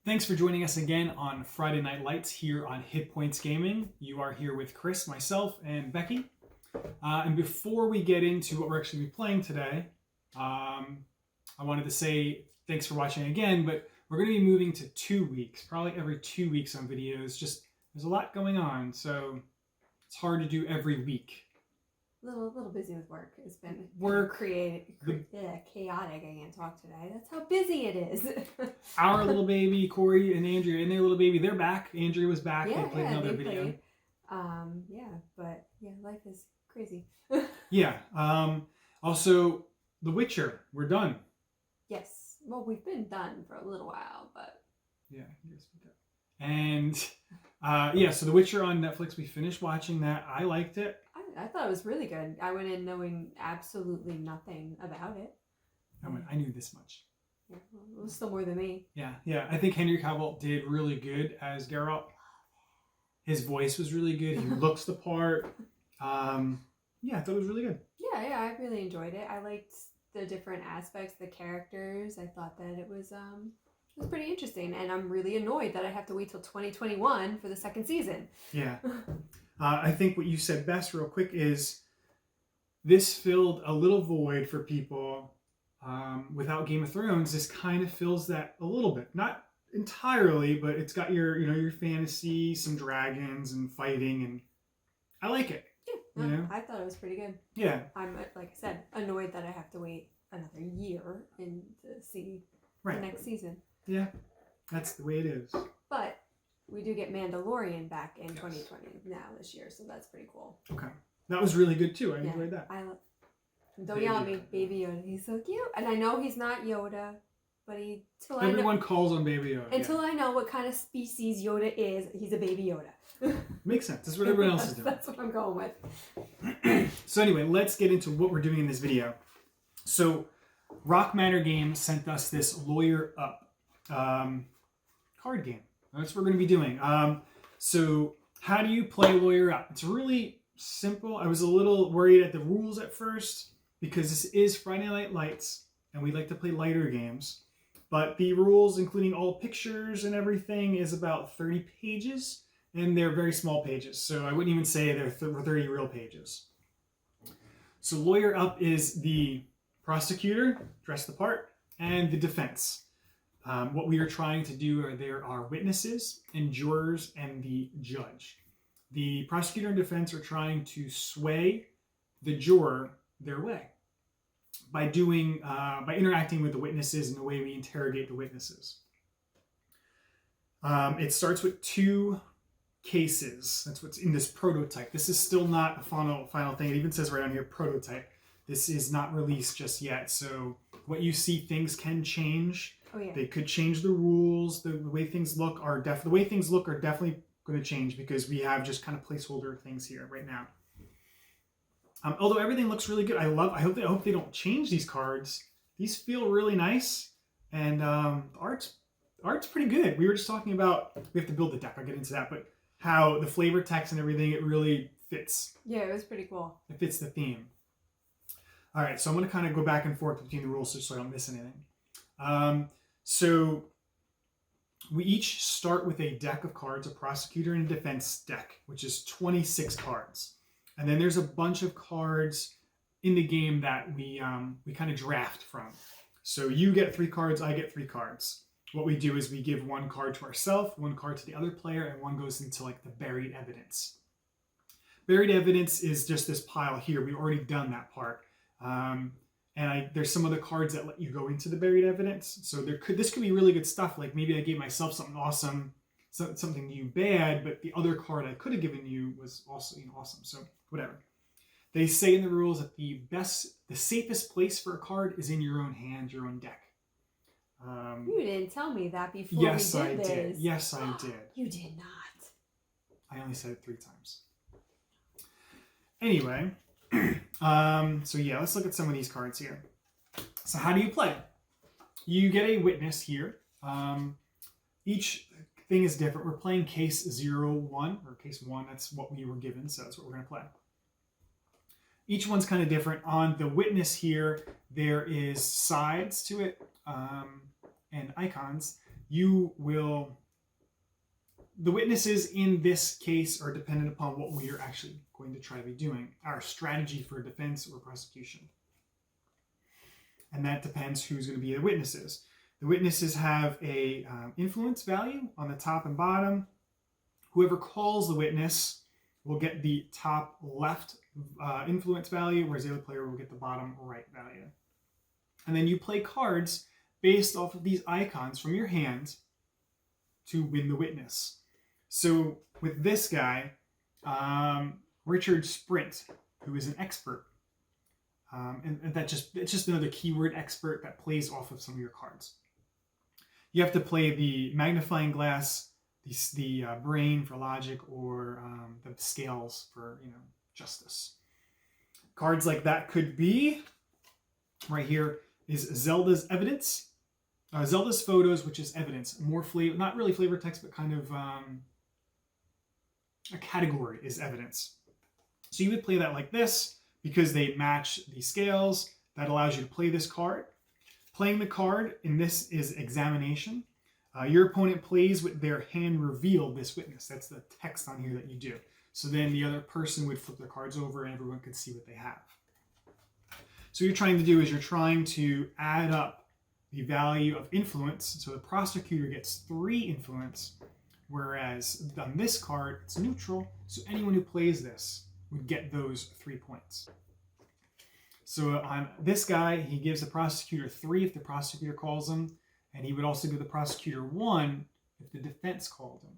Thanks for joining us again on Friday Night Lights here on HitPointsGaming. You are here with Chris, myself, and Becky. And before we get into what we're actually playing today, I wanted to say thanks for watching again, but we're going to be moving to 2 weeks, probably every 2 weeks on videos. Just there's a lot going on, so it's hard to do every week. A little busy with work. It's been chaotic. I can't talk today. That's how busy it is. Our little baby, Corey and Andrea, and their little baby, they're back. Andrea was back. Yeah, they played another video. Life is crazy. Yeah. Also, The Witcher, we're done. Yes. Well, we've been done for a little while, but yeah. And so The Witcher on Netflix. We finished watching that. I liked it. I thought it was really good. I went in knowing absolutely nothing about it. I knew this much. Yeah, well, it was still more than me. Yeah. I think Henry Cavill did really good as Geralt. His voice was really good. He looks the part. I thought it was really good. Yeah, I really enjoyed it. I liked the different aspects, the characters. I thought that it was pretty interesting, and I'm really annoyed that I have to wait till 2021 for the second season. Yeah. I think what you said best real quick is this filled a little void for people. Without Game of Thrones, this kind of fills that a little bit. Not entirely, but it's got your fantasy, some dragons and fighting, and I like it. Yeah, I thought it was pretty good. Yeah. I'm, like I said, annoyed that I have to wait another year to see the next season. Yeah, that's the way it is. But we do get Mandalorian back in 2020 now this year, so that's pretty cool. Okay. That was really good too. I enjoyed that. Don't yell at me, Baby Yoda. He's so cute. And I know he's not Yoda, but everyone calls him Baby Yoda. Until I know what kind of species Yoda is, he's a Baby Yoda. Makes sense. That's what everyone else is doing. That's what I'm going with. So anyway, let's get into what we're doing in this video. So Rock Manor Games sent us this Lawyer Up card game. That's what we're going to be doing. So how do you play Lawyer Up? It's really simple. I was a little worried at the rules at first because this is Friday Night Lights and we like to play lighter games. But the rules, including all pictures and everything, is about 30 pages, and they're very small pages. So I wouldn't even say they're 30 real pages. So Lawyer Up is the prosecutor, dressed the part, and the defense. What we are trying to do there are witnesses and jurors and the judge. The prosecutor and defense are trying to sway the juror their way by interacting with the witnesses and the way we interrogate the witnesses. It starts with 2 cases. That's what's in this prototype. This is still not a final thing. It even says right on here, prototype. This is not released just yet. So what you see, things can change. Oh, yeah. They could change the rules. The way things look are definitely going to change because we have just kind of placeholder things here right now. Although everything looks really good, I hope they don't change these cards. These feel really nice, and art's pretty good. We were just talking about we have to build the deck. I'll get into that, but how the flavor text and everything, it really fits. Yeah, it was pretty cool. It fits the theme. All right, so I'm going to kind of go back and forth between the rules so I don't miss anything. So we each start with a deck of cards, a prosecutor and a defense deck, which is 26 cards. And then there's a bunch of cards in the game that we kind of draft from. So you get 3 cards, I get 3 cards. What we do is we give 1 card to ourselves, 1 card to the other player, and 1 goes into like the buried evidence. Buried evidence is just this pile here. We've already done that part. There's some other cards that let you go into the buried evidence. So this could be really good stuff. Like maybe I gave myself something awesome, something new bad, but the other card I could have given you was also awesome. So whatever. They say in the rules that the safest place for a card is in your own hand, your own deck. You didn't tell me that before. Yes, I did. Yes, I did. You did not. I only said it 3 times. Anyway. So yeah, let's look at some of these cards here. So how do you play? You get a witness here. Each thing is different. We're playing case 01 or case 1. That's what we were given, so that's what we're going to play. Each one's kind of different. On the witness here, there is sides to it and icons you will, the witnesses in this case are dependent upon what we are actually going to try to be doing, our strategy for defense or prosecution. And that depends who's going to be the witnesses. The witnesses have a influence value on the top and bottom. Whoever calls the witness will get the top left influence value, whereas the other player will get the bottom right value. And then you play cards based off of these icons from your hand to win the witness. So with this guy, Richard Sprint, who is an expert, and it's just another keyword expert that plays off of some of your cards. You have to play the magnifying glass, the brain for logic, or the scales for justice. Cards like that could be, right here is Zelda's evidence, Zelda's photos, which is evidence. More flavor, not really flavor text, but kind of a category is evidence. So you would play that like this because they match the scales. That allows you to play this card. Playing the card in this is examination. Your opponent plays with their hand revealed this witness. That's the text on here that you do. So then the other person would flip their cards over and everyone could see what they have. So what you're trying to do is you're trying to add up the value of influence. So the prosecutor gets 3 influence, whereas on this card, it's neutral. So anyone who plays this would get those 3 points. So on this guy, he gives the prosecutor 3 if the prosecutor calls him, and he would also give the prosecutor 1 if the defense called him.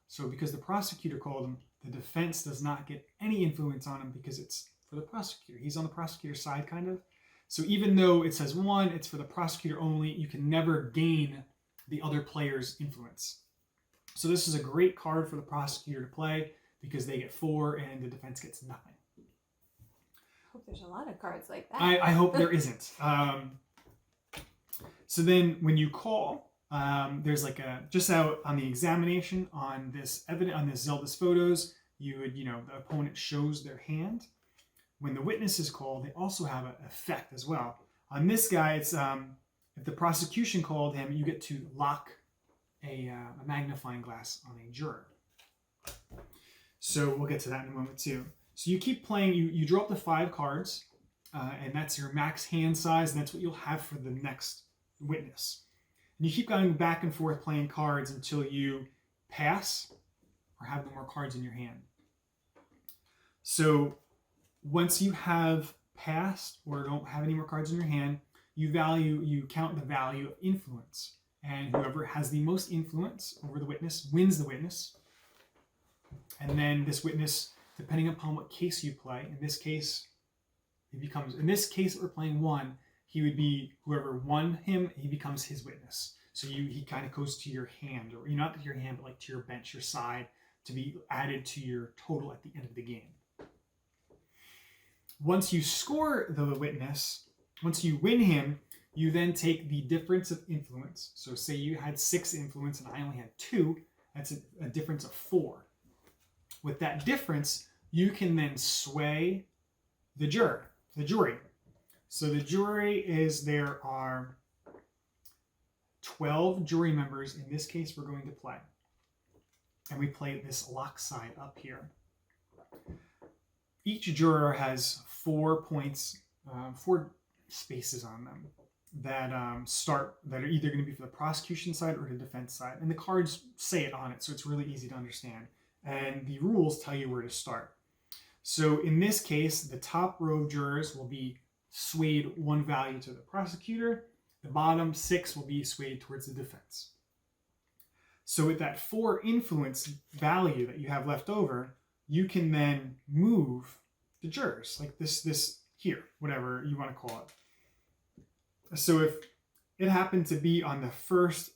So because the prosecutor called him, the defense does not get any influence on him because it's for the prosecutor. He's on the prosecutor's side, kind of. So even though it says 1, it's for the prosecutor only. You can never gain the other player's influence. So this is a great card for the prosecutor to play because they get 4 and the defense gets nothing. I hope there's a lot of cards like that. I hope there isn't. So then when you call, there's like just out on the examination on this Zelda's photos, you would, the opponent shows their hand. When the witness is called, they also have an effect as well. On this guy, it's if the prosecution called him, you get to lock a magnifying glass on a juror. So we'll get to that in a moment too. So you keep playing, you draw up the 5 cards, and that's your max hand size, and that's what you'll have for the next witness. And you keep going back and forth playing cards until you pass or have no more cards in your hand. So once you have passed or don't have any more cards in your hand, you count the value of influence. And whoever has the most influence over the witness wins the witness. And then this witness, depending upon what case you play, in this case we're playing 1, he would be, whoever won him, he becomes his witness. So he kind of goes to your hand, or not to your hand, but like to your bench, your side, to be added to your total at the end of the game. Once you score the witness, once you win him, you then take the difference of influence. So say you had 6 influence and I only had 2, that's a difference of 4. With that difference, you can then sway the jury. So the jury is, there are 12 jury members. In this case, we're going to play. And we play this lock side up here. Each juror has 4 points, 4 spaces on them that are either going to be for the prosecution side or the defense side. And the cards say it on it, so it's really easy to understand. And the rules tell you where to start. So in this case, the top row of jurors will be swayed 1 value to the prosecutor. The bottom 6 will be swayed towards the defense. So with that 4 influence value that you have left over, you can then move the jurors, like this here, whatever you want to call it. So if it happened to be on the first,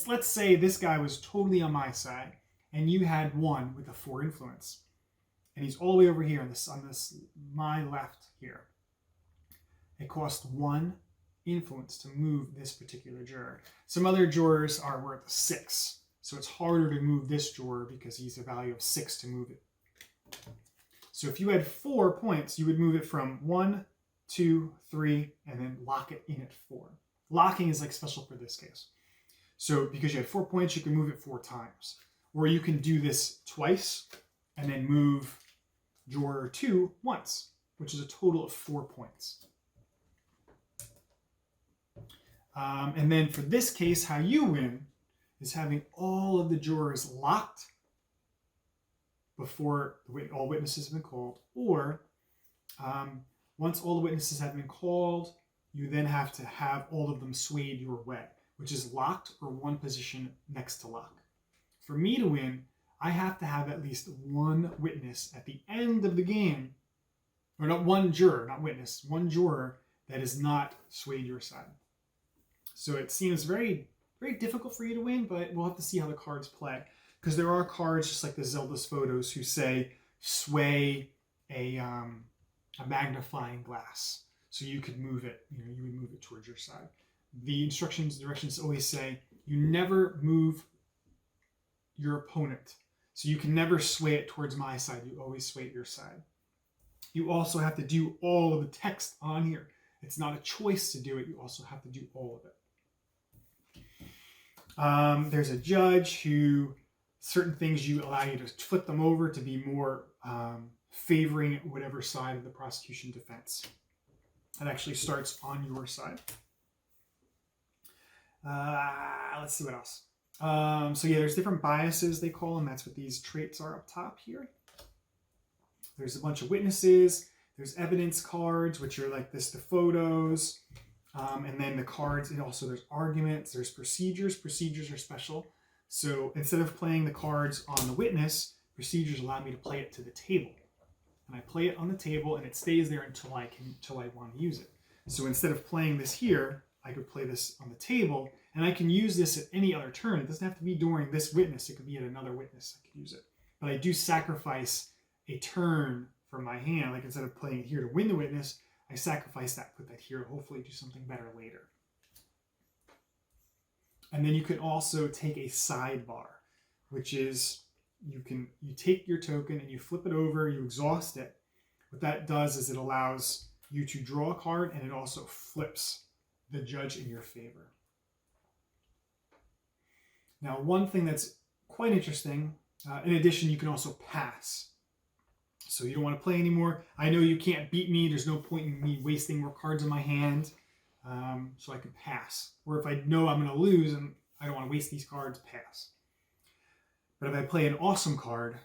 let's say this guy was totally on my side, and you had 1 with a 4 influence, and he's all the way over here on this my left here. It cost 1 influence to move this particular juror. Some other jurors are worth 6, so it's harder to move this juror because he's a value of 6 to move it. So if you had 4 points, you would move it from 1, 2, 3, and then lock it in at 4. Locking is like special for this case. So because you had 4 points, you can move it 4 times. Or you can do this twice and then move drawer 2 once, which is a total of 4 points. And then for this case, how you win is having all of the drawers locked before all witnesses have been called, or once all the witnesses have been called, you then have to have all of them swayed your way, which is locked or one position next to lock. For me to win, I have to have at least one witness at the end of the game, or not one juror, not witness, one juror that is not swayed your side. So it seems very, very difficult for you to win, but we'll have to see how the cards play. Because there are cards, just like the Zelda's photos, who say sway a magnifying glass. So you could move it, you would move it towards your side. The directions always say you never move your opponent. So you can never sway it towards my side. You always sway it your side. You also have to do all of the text on here. It's not a choice to do it. You also have to do all of it. There's a judge who certain things you allow you to flip them over to be more favoring whatever side of the prosecution defense. It actually starts on your side. Let's see what else. So yeah, there's different biases, they call them. That's what these traits are up top here. There's a bunch of witnesses. There's evidence cards, which are like this, the photos. And then the cards, and also there's arguments, there's procedures. Procedures are special. So instead of playing the cards on the witness, procedures allow me to play it to the table. And I play it on the table and it stays there until I want to use it. So instead of playing this here, I could play this on the table, and I can use this at any other turn. It doesn't have to be during this witness. It could be at another witness. I could use it. But I do sacrifice a turn from my hand. Like instead of playing it here to win the witness, I sacrifice that, put that here, hopefully do something better later. And then you can also take a sidebar, which is you take your token and you flip it over, you exhaust it. What that does is it allows you to draw a card, and it also flips the judge in your favor. Now, one thing that's quite interesting, in addition, you can also pass. So you don't want to play anymore. I know you can't beat me. There's no point in me wasting more cards in my hand. So I can pass. Or if I know I'm going to lose and I don't want to waste these cards, pass. But if I play an awesome card,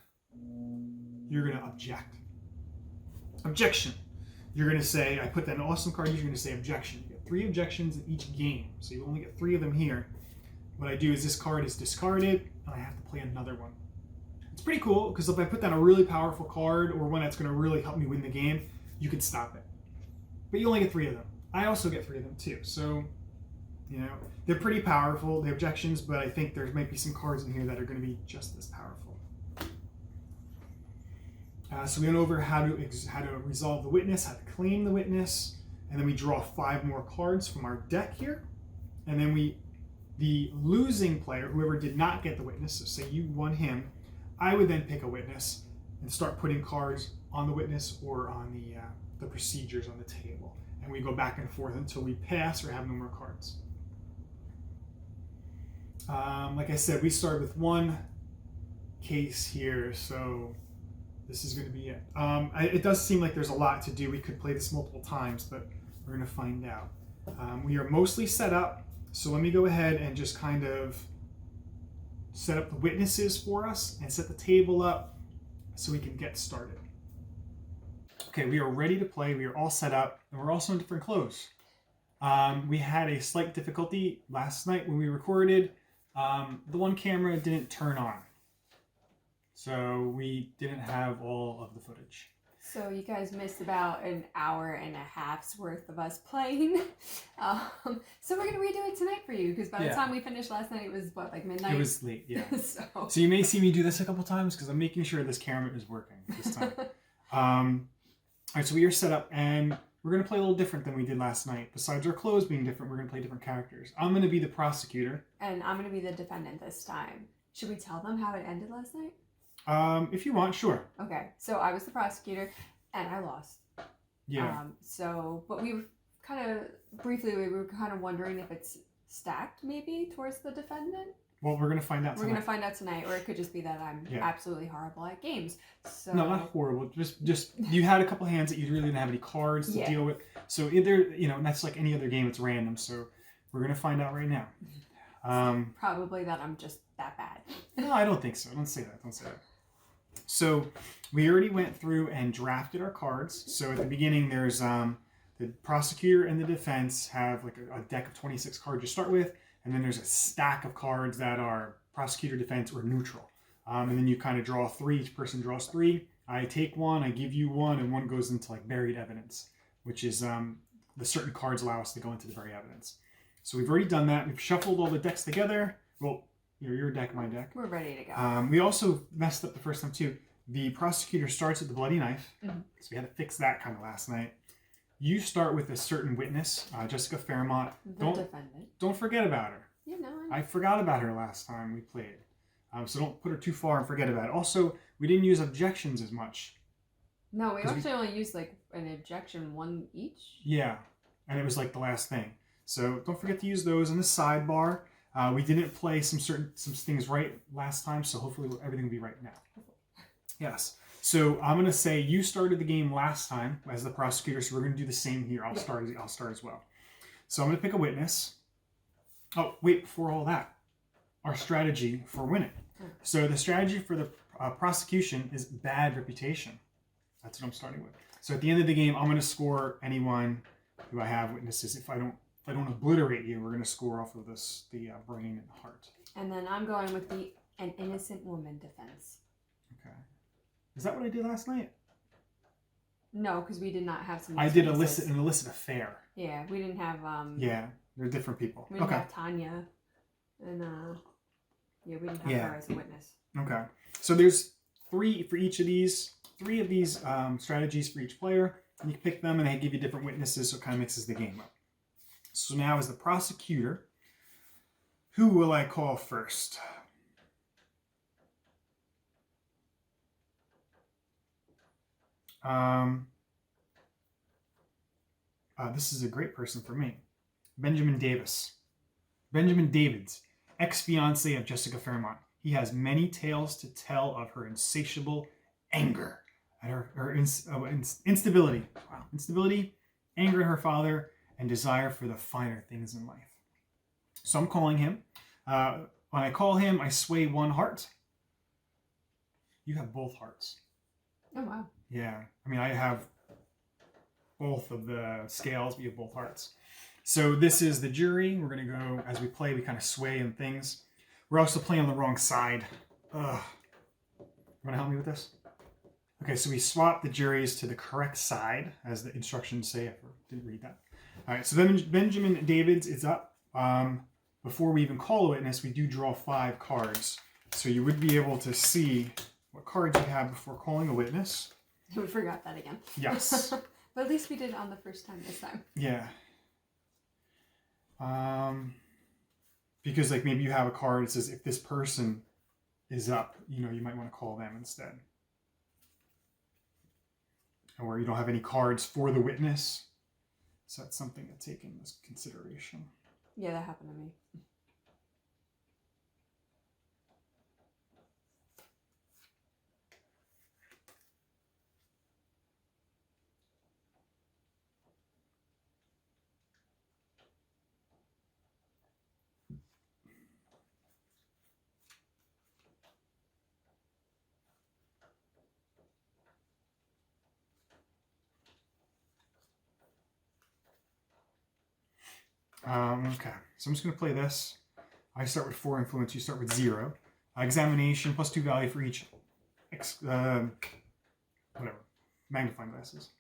you're going to object. Objection. You're going to say, I put that in an awesome card, you're going to say objection. You get 3 objections in each game. So you only get 3 of them here. What I do is this card is discarded, and I have to play another one. It's pretty cool, because if I put down a really powerful card, or one that's going to really help me win the game, you can stop it. But you only get 3 of them. I also get 3 of them too. So, they're pretty powerful, the objections, but I think there might be some cards in here that are going to be just as powerful. So we went over how to resolve the witness, how to claim the witness, and then we draw 5 more cards from our deck here. And then the losing player, whoever did not get the witness, so say you won him, I would then pick a witness and start putting cards on the witness or on the procedures on the table. And we go back and forth until we pass or have no more cards. Like I said, we started with 1 case here, so this is going to be it. It does seem like there's a lot to do. We could play this multiple times, but we're going to find out. We are mostly set up, so let me go ahead and just kind of set up the witnesses for us and set the table up so we can get started. Okay, we are ready to play. We are all set up, and we're also in different clothes. We had a slight difficulty last night when we recorded. The one camera didn't turn on, so we didn't have all of the footage. So you guys missed about an hour and a half's worth of us playing. So we're going to redo it tonight for you, because by the time we finished last night, it was, like midnight? It was late, yeah. So you may see me do this a couple times, because I'm making sure this camera is working this time. All right, so we are set up, and we're going to play a little different than we did last night. Besides our clothes being different, we're going to play different characters. I'm going to be the prosecutor. And I'm going to be the defendant this time. Should we tell them how it ended last night? If you want, sure. Okay, so I was the prosecutor, and I lost. Yeah. But we were kind of, briefly, we were kind of wondering if it's stacked maybe towards the defendant. Well, we're going to find out We're tonight. going to find out tonight, or it could just be that I'm absolutely horrible at games. So No, not horrible. Just you had a couple hands that you really didn't have any cards to deal with. So either, that's like any other game, it's random. So we're going to find out right now. Probably that I'm just that bad. No, I don't think so. Don't say that. So we already went through and drafted our cards. So at the beginning, there's the prosecutor and the defense have like a deck of 26 cards you start with. And then there's a stack of cards that are prosecutor, defense, or neutral. And then you kind of draw 3. Each person draws 3. I take 1, I give you 1, and 1 goes into like buried evidence, which is the certain cards allow us to go into the buried evidence. So we've already done that. We've shuffled all the decks together. Well, your deck, my deck. We're ready to go. We also messed up the first time too. The prosecutor starts with the bloody knife. Mm-hmm. So we had to fix that kind of last night. You start with a certain witness, Jessica Fairmont. Defendant. Don't forget about her. Yeah, no. I forgot about her last time we played. So don't put her too far and forget about it. Also, we didn't use objections as much. No, we actually only used like an objection 1 each. Yeah, and it was like the last thing. So don't forget to use those in the sidebar. We didn't play some things right last time, so hopefully everything will be right now. Yes. So I'm gonna say you started the game last time as the prosecutor, so we're gonna do the same here. I'll start as well. So I'm gonna pick a witness. Oh, wait! Before all that, our strategy for winning. So the strategy for the prosecution is bad reputation. That's what I'm starting with. So at the end of the game, I'm going to score anyone who I have witnesses. If I don't obliterate you, we're going to score off of the brain and heart. And then I'm going with an innocent woman defense. Okay. Is that what I did last night? No, because we did not have some. I did an illicit affair. Yeah, we didn't have. Yeah, they're different people. We didn't have Tanya, and we didn't have her as a witness. Okay. So there's 3 for each of these. 3 of these strategies for each player, and you pick them, and they give you different witnesses, so it kind of mixes the game up. So now, as the prosecutor, who will I call first? This is a great person for me. Benjamin Davids, ex-fiance of Jessica Fairmont. He has many tales to tell of her insatiable anger at her instability. Wow. Instability, anger at her father, and desire for the finer things in life. So I'm calling him. When I call him, I sway 1 heart. You have both hearts. Oh, wow. Yeah. I mean, I have both of the scales, but you have both hearts. So this is the jury. We're going to go, as we play, we kind of sway in things. We're also playing on the wrong side. Ugh. You want to help me with this? Okay, so we swap the juries to the correct side, as the instructions say. I didn't read that. All right, so then Benjamin Davids is up. Before we even call a witness, we do draw 5 cards. So you would be able to see what cards you have before calling a witness. We forgot that again. Yes. But at least we did it on the first time this time. Yeah. Because like maybe you have a card that says if this person is up, you might want to call them instead. Or you don't have any cards for the witness. So that's something to take into consideration. Yeah, that happened to me. Okay, so I'm just going to play this. I start with 4 influence, you start with 0. Examination, +2 value for each, magnifying glasses.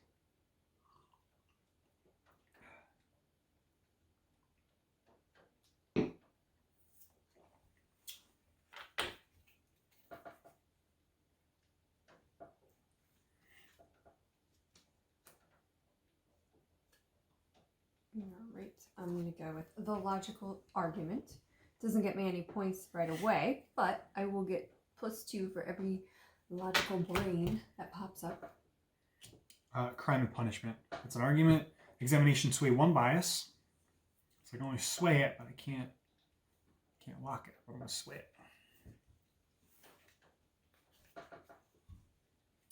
Alright, I'm going to go with the logical argument. Doesn't get me any points right away, but I will get +2 for every logical brain that pops up. Crime and punishment. That's an argument. Examination, sway 1 bias. So I can only sway it, but I can't lock it. I'm gonna sway it.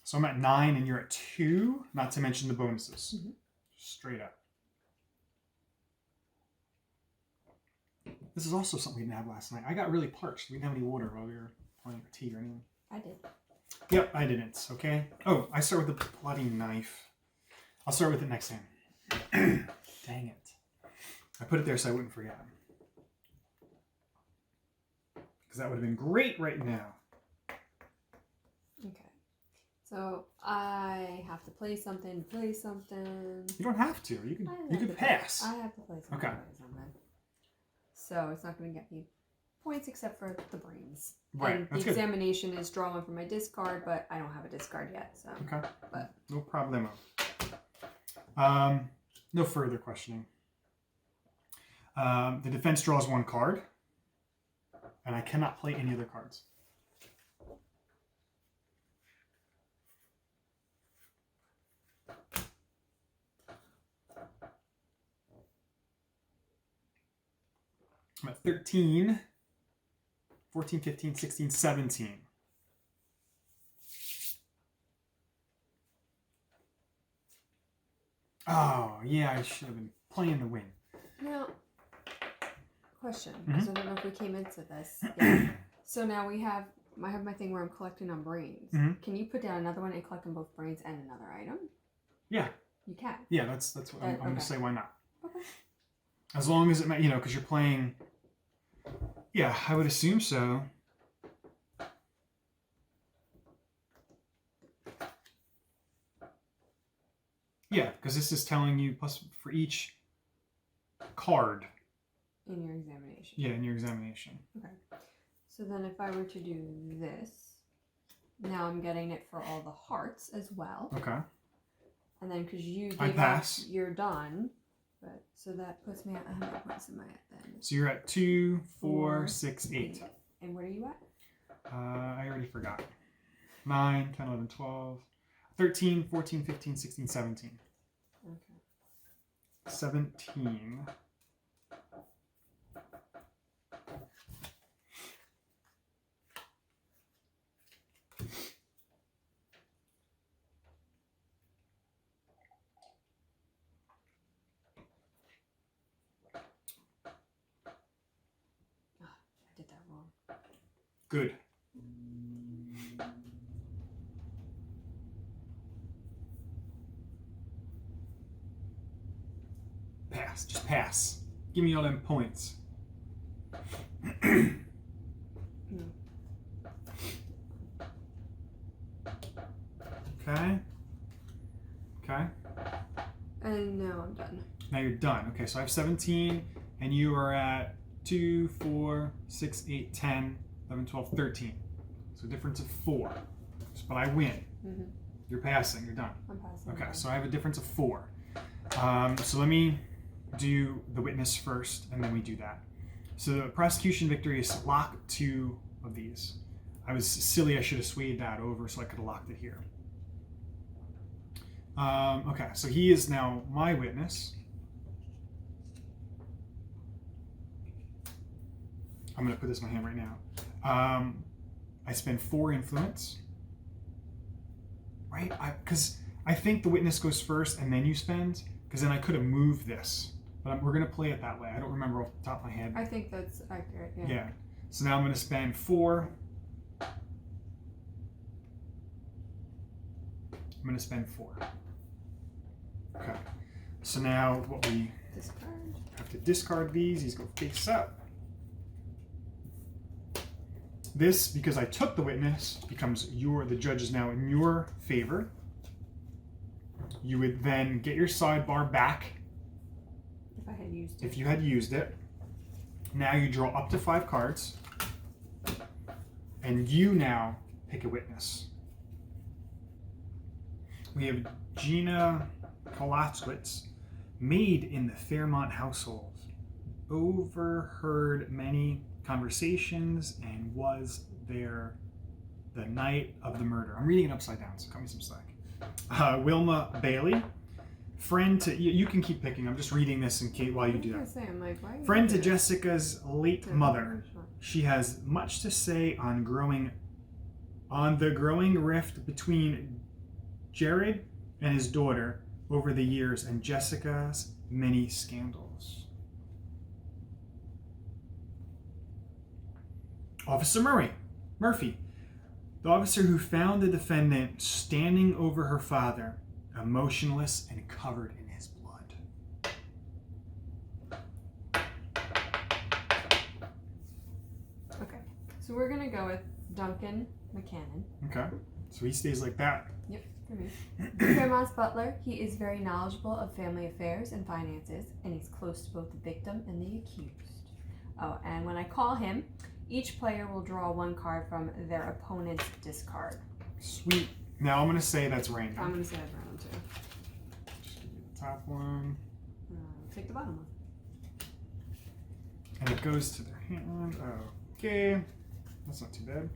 So I'm at 9 and you're at 2, not to mention the bonuses. Mm-hmm. Straight up. This is also something we didn't have last night. I got really parched. We didn't have any water while we were playing or tea or anything. I did. Yep, I didn't. Okay. Oh, I start with the bloody knife. I'll start with it next time. Dang it. I put it there so I wouldn't forget. Because that would have been great right now. Okay. So I have to play something. You don't have to. You can pass. I have to play something. Okay. So it's not going to get me points except for the brains. Right. And That's the good. examination is draw one from my discard, but I don't have a discard yet. So. Okay. But no problemo. No further questioning. The defense draws 1 card, and I cannot play any other cards. I'm at 13, 14, 15, 16, 17. Oh, yeah, I should have been playing to win. now, question, Mm-hmm. because I don't know if we came into this yet. So now I have my thing where I'm collecting on brains. Mm-hmm. Can you put down another one and collect on both brains and another item? Yeah. You can. Yeah, that's what I'm going to say. Why not? Okay. As long as it, because you're playing. Yeah, I would assume so. Yeah, because this is telling you plus for each card. In your examination. Yeah, in your examination. Okay. So then if I were to do this, now I'm getting it for all the hearts as well. Okay. And then because you I gave pass. up, you're done. But so that puts me at, how many points am I at then? So you're at 2, 4, 6, 8. And where are you at? I already forgot. 9, 10, 11, 12, 13, 14, 15, 16, 17. Okay. 17. I did that wrong. Good. Pass. Just pass. Give me all them points. No. Okay. Okay. And now I'm done. Now you're done. Okay, so I have 17, and you are at 2, 4, 6, 8, 10, 11, 12, 13. So a difference of 4. But I win. Mm-hmm. You're passing. You're done. I'm passing. Okay, so I have a difference of 4. So let me do the witness first, and then we do that. So the prosecution victory is lock 2 of these. I was silly. I should have swayed that over so I could have locked it here. Okay, so he is now my witness. I'm going to put this in my hand right now. I spend 4 influence. Right? Because I think the witness goes first and then you spend, because then I could have moved this. But we're going to play it that way. I don't remember off the top of my head. I think that's accurate, yeah. Yeah. So now I'm going to spend 4. I'm going to spend 4. Okay. So now what we Discard. have to discard these go face up. This, because I took the witness, becomes the judge is now in your favor. You would then get your sidebar back If I had used it. if you had used it. Now you draw up to 5 cards. And you now pick a witness. We have Gina Kolotzwitz, maid in the Fairmont household, overheard many conversations and was there the night of the murder. I'm reading it upside down, so cut me some slack. Wilma Bailey, Friend to you can keep picking. I'm just reading this in case while you do that. I'm like, why Friend to Jessica's late mother. She has much to say on the growing rift between Jared and his daughter over the years and Jessica's many scandals. Officer Murphy, the officer who found the defendant standing over her father, emotionless and covered in his blood. Okay, so we're gonna go with Duncan McCannon. Okay, so he stays like that. Yep, for me. Fairmont's butler. He is very knowledgeable of family affairs and finances, and he's close to both the victim and the accused. Oh, and when I call him, each player will draw one card from their opponent's discard. Sweet. Now I'm going to say that's random. I'm going to say that's random too. Just give me the top one. Take the bottom one. And it goes to their hand. Okay. That's not too bad.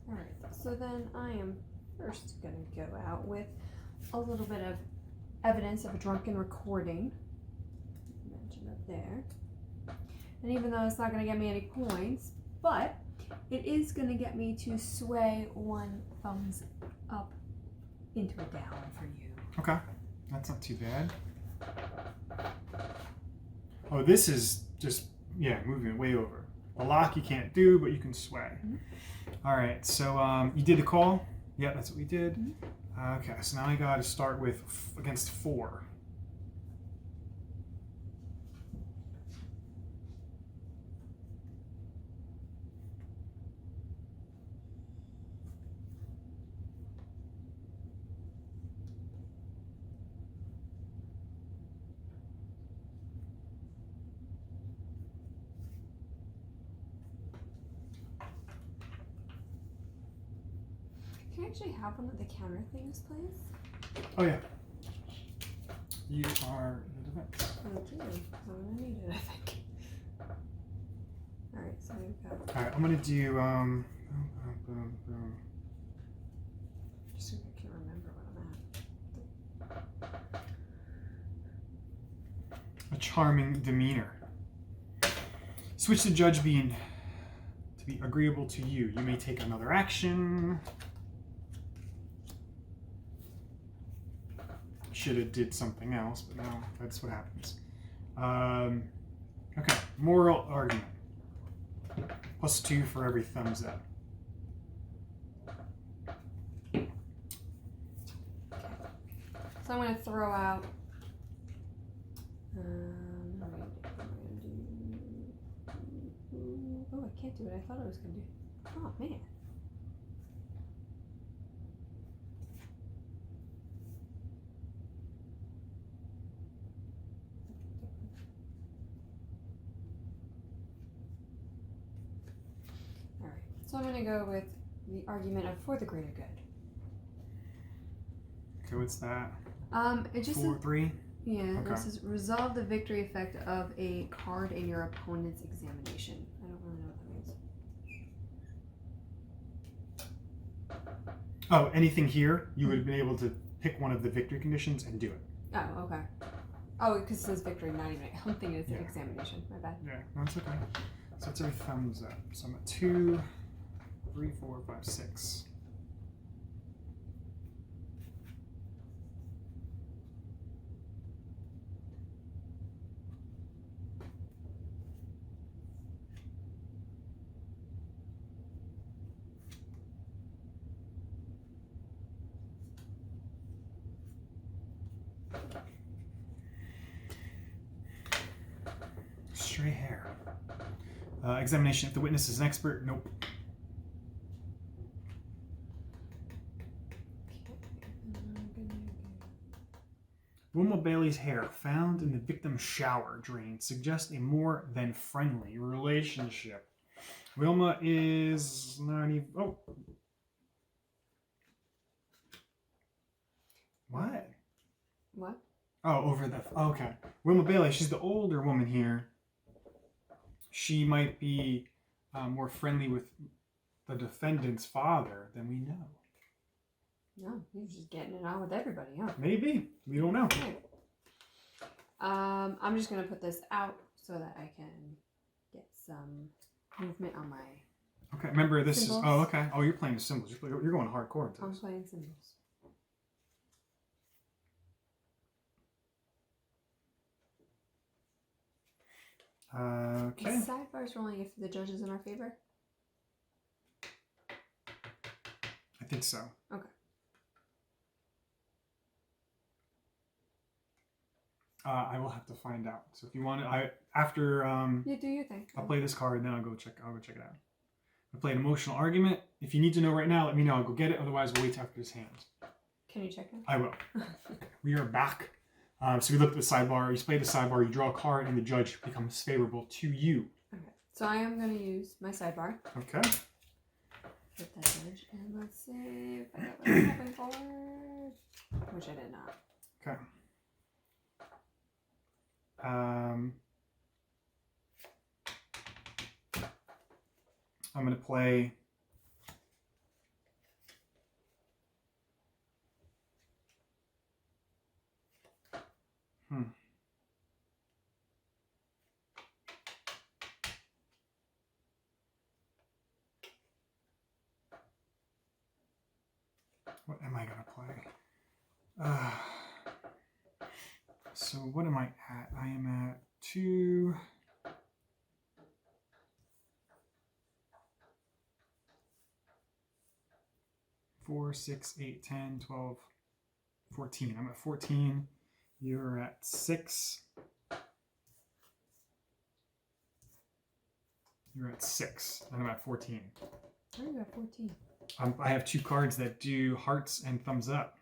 Alright, so then I am first going to go out with a little bit of evidence of a drunken recording. Mentioned up there. And even though it's not going to get me any points, but it is going to get me to sway one thumbs up into a down for you. Okay. That's not too bad. Oh, this is just, moving it way over. A lock you can't do, but you can sway. Mm-hmm. All right, so you did the call? Yeah, that's what we did. Mm-hmm. Okay, so now I got to start with against 4. Can I actually have one of the counter things, please? Oh, yeah. You are the defense. Thank you. I'm going to need it, I think. Alright, so we've got... Alright, I'm going to do... Just so I can remember what I'm at. A charming demeanor. Switch the judge to be agreeable to you. You may take another action. Should have did something else, but no, that's what happens. Okay, moral argument. +2 for every thumbs up. Okay. So I'm going to throw out... Oh, I can't do what I thought I was going to do. Oh, man. Alright, so I'm going to go with the argument of for the greater good. Okay, what's that? It just 4, 3? Yeah, okay. This is resolve the victory effect of a card in your opponent's examination. I don't really know what that means. Oh, anything here, you would have been able to pick one of the victory conditions and do it. Oh, okay. Oh, because it says victory, not even. I'm thinking it's an examination. My bad. Yeah, that's okay. So it's every thumbs up. So I'm at 2, 3, 4, 5, 6. Stray hair. Examination. If the witness is an expert, nope. Wilma Bailey's hair found in the victim's shower drain suggests a more than friendly relationship. Wilma is not even... Oh. What? What? Oh, over the... Okay. Wilma Bailey, she's the older woman here. She might be more friendly with the defendant's father than we know. No, you're just getting it on with everybody, huh? Maybe. We don't know. Okay. I'm just gonna put this out so that I can get some movement on my. Okay, remember this Symbols. is. Oh, okay. Oh, you're playing symbols. You're going hardcore into I'm this. playing symbols. Okay. The sidebar's rolling if the judge is in our favor. I think so. Okay. I will have to find out. So if you want to, after You do your thing. I'll play this card and then I'll go check it out. I play an emotional argument. If you need to know right now, let me know. I'll go get it. Otherwise, we'll wait till after this hand. Can you check it? I will. We are back. So we looked at the sidebar. You play the sidebar. You draw a card, and the judge becomes favorable to you. Okay. So I am going to use my sidebar. Okay. Hit that judge, and let's see if I got what I'm hoping for. Which I did not. Okay. I'm going to play. What am I going to play? So what am I at? I am at 2. 4, 6, 8, 10, 12, 14. I'm at 14. You're at 6. You're at 6. And I'm at 14. How are you at 14? I have 2 cards that do hearts and thumbs up.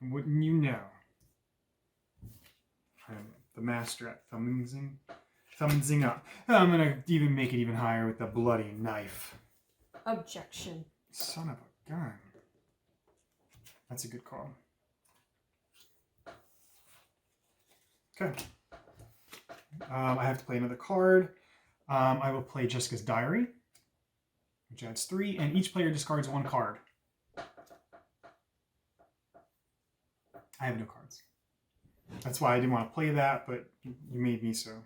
And wouldn't you know, I'm the master at thumbsing up. I'm going to even make it even higher with the bloody knife. Objection. Son of a gun. That's a good call. Okay. I have to play another card. I will play Jessica's Diary, which adds 3, and each player discards 1 card. I have no cards. That's why I didn't want to play that, but you made me so.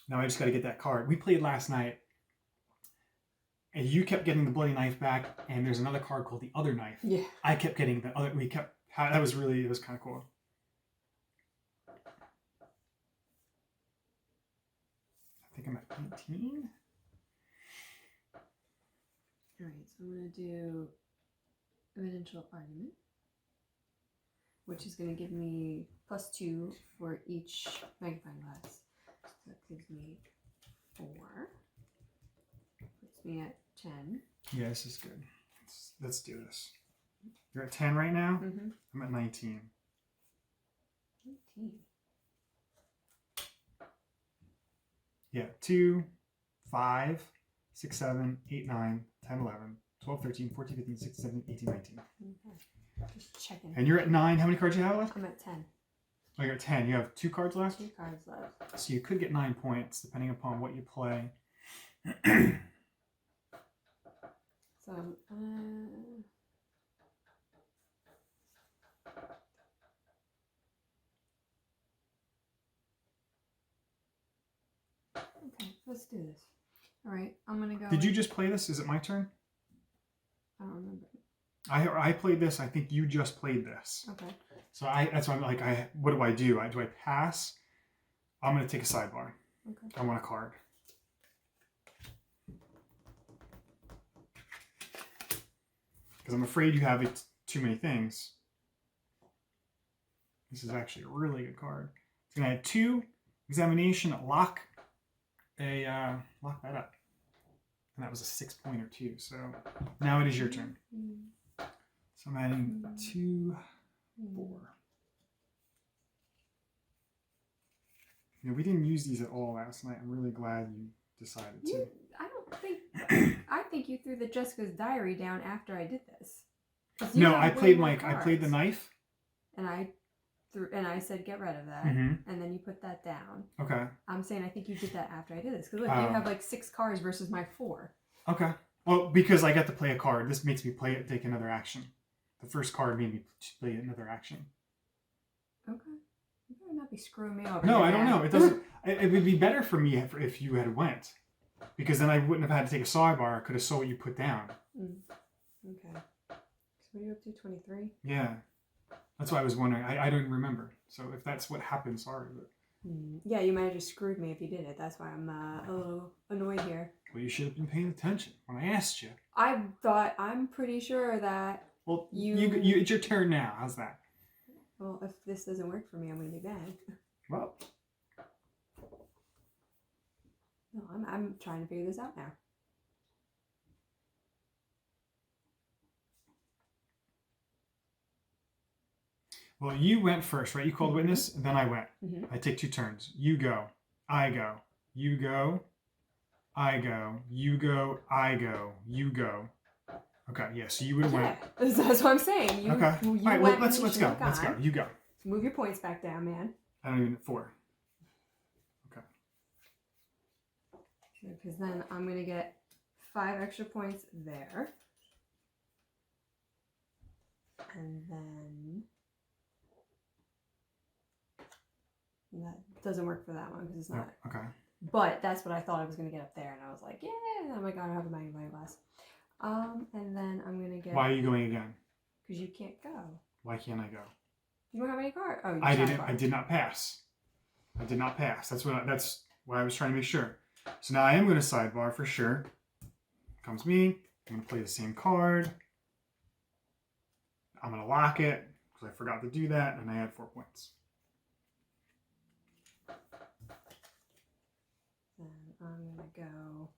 Now I just got to get that card. We played last night, and you kept getting the bloody knife back, and there's another card called the other knife. Yeah. I kept getting the other. That was really, it was kind of cool. I think I'm at 18. All right, so I'm going to do evidential argument, which is going to give me +2 for each magnifying glass. So that gives me 4. Puts me at 10. Yeah, this is good. Let's do this. You're at 10 right now? Mm-hmm. I'm at 19. 19. Yeah, 2, 5, 6, 7, 8, 9, 10, 11, 12, 13, 14, 15, 16, 17, 18, 19. Okay. Just checking. And you're at 9. How many cards do you have left? I'm at 10. Oh, you're at 10. You have 2 cards left? 2 cards left. So you could get 9 points depending upon what you play. So, okay, let's do this. All right, I'm gonna go. Did you just play this? Is it my turn? I don't remember. I played this. I think you just played this. Okay. So that's why I'm like, what do I do? Do I pass? I'm going to take a sidebar. Okay. I want a card. Because I'm afraid you have too many things. This is actually a really good card. It's going to add 2 examination, lock that up. And that was a 6-pointer too. So now it is your turn. So I'm adding 2, 4. You know, we didn't use these at all last night. I'm really glad you decided to. I think you threw the Jessica's Diary down after I did this. No, I played the knife. And I and I said get rid of that, Mhm. and then you put that down. Okay. I'm saying I think you did that after I did this because look, you have like 6 cards versus my 4. Okay. Well, because I got to play a card, this makes me take another action. The first card made me play another action. Okay. You better not be screwing me over. No, here, I don't man. know. It doesn't. It would be better for me if you had went, because then I wouldn't have had to take a sidebar. I could have saw what you put down. Okay. So what are you up to? 23. Yeah. That's why I was wondering. I don't remember. So if that's what happened, sorry. But... Yeah, you might have just screwed me if you did it. That's why I'm a little annoyed here. Well, you should have been paying attention when I asked you. I'm pretty sure that. Well, it's your turn now. How's that? Well, if this doesn't work for me, I'm going to be bad. Well. No, I'm trying to figure this out now. Well, you went first, right? You called witness, and then I went. Mm-hmm. I take 2 turns. You go. I go. You go. I go. You go. I go. You go. Okay, yeah, so you would have went. Yeah, that's what I'm saying. Okay. You All right, went let's when you go. should've Let's go. gone. You go. Move your points back down, man. I don't even 4. Okay. Because then I'm going to get 5 extra points there. And then... that doesn't work for that one because it's not. Oh, okay. But that's what I thought I was going to get up there. And I was like, yeah, oh my god, I have a magnifying glass. And then I'm going to get... Why are you going again? Because you can't go. Why can't I go? You don't have any cards. Oh, you I have didn't. cards. I did not pass. I did not pass. That's why I was trying to make sure. So now I am going to sidebar for sure. Comes me. I'm going to play the same card. I'm going to lock it because I forgot to do that, and I had 4 points. Then I'm going to go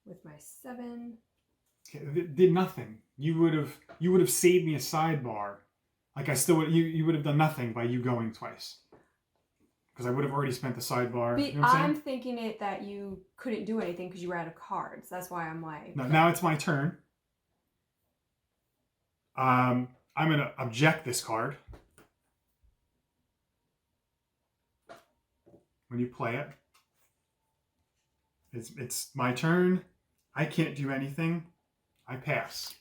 with my 7. Okay, it did nothing. You would have saved me a sidebar. Like I still would. You would have done nothing by you going twice. Because I would have already spent the sidebar. You know what I'm saying? thinking it that you couldn't do anything because you were out of cards. That's why I'm like... No, now it's my turn. I'm going to object this card. When you play it. It's my turn. I can't do anything. I pass.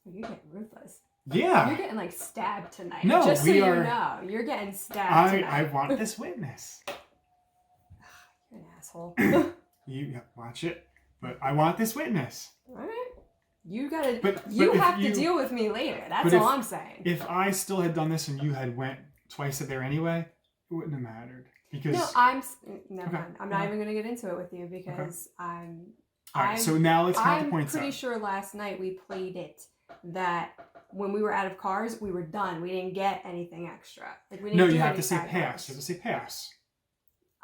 You're getting ruthless. Yeah. You're getting like stabbed tonight. No, just so we you are- know, you're getting stabbed tonight. I want this witness. You're an asshole. You watch it, but I want this witness. All right. You gotta. But you if have you- to deal with me later. That's but if- all I'm saying. If I still had done this and you had went twice there anyway, it wouldn't have mattered because. No, never Okay. mind. I'm not even gonna get into it with you because I'm. All right, so now let's count the points I'm pretty up. sure last night we played it that when we were out of cards, we were done. We didn't get anything extra. Like we didn't No, do you have any to say side pass. cards. You have to say pass.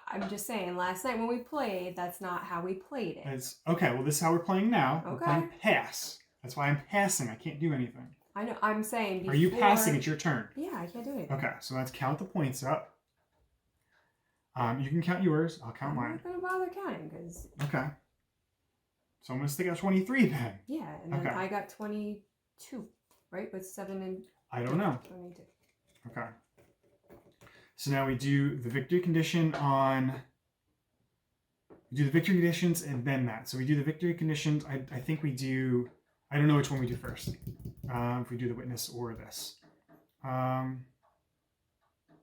I'm just saying, last night when we played, that's not how we played it. It's okay. Well, this is how we're playing now. We're Okay. playing pass. That's why I'm passing. I can't do anything. I know. I'm saying before... Are you passing? It's your turn. Yeah, I can't do anything. Okay, so let's count the points up. You can count yours. I'll count I'm mine. not going to bother counting because... Okay. So I'm going to stick out 23 then. Yeah, and then Okay. I got 22, right? With 7 and... I don't know. 22. Okay. So now we do the victory condition on... We do the victory conditions and then that. So we do the victory conditions. I think we do... I don't know which one we do first. If we do the witness or this.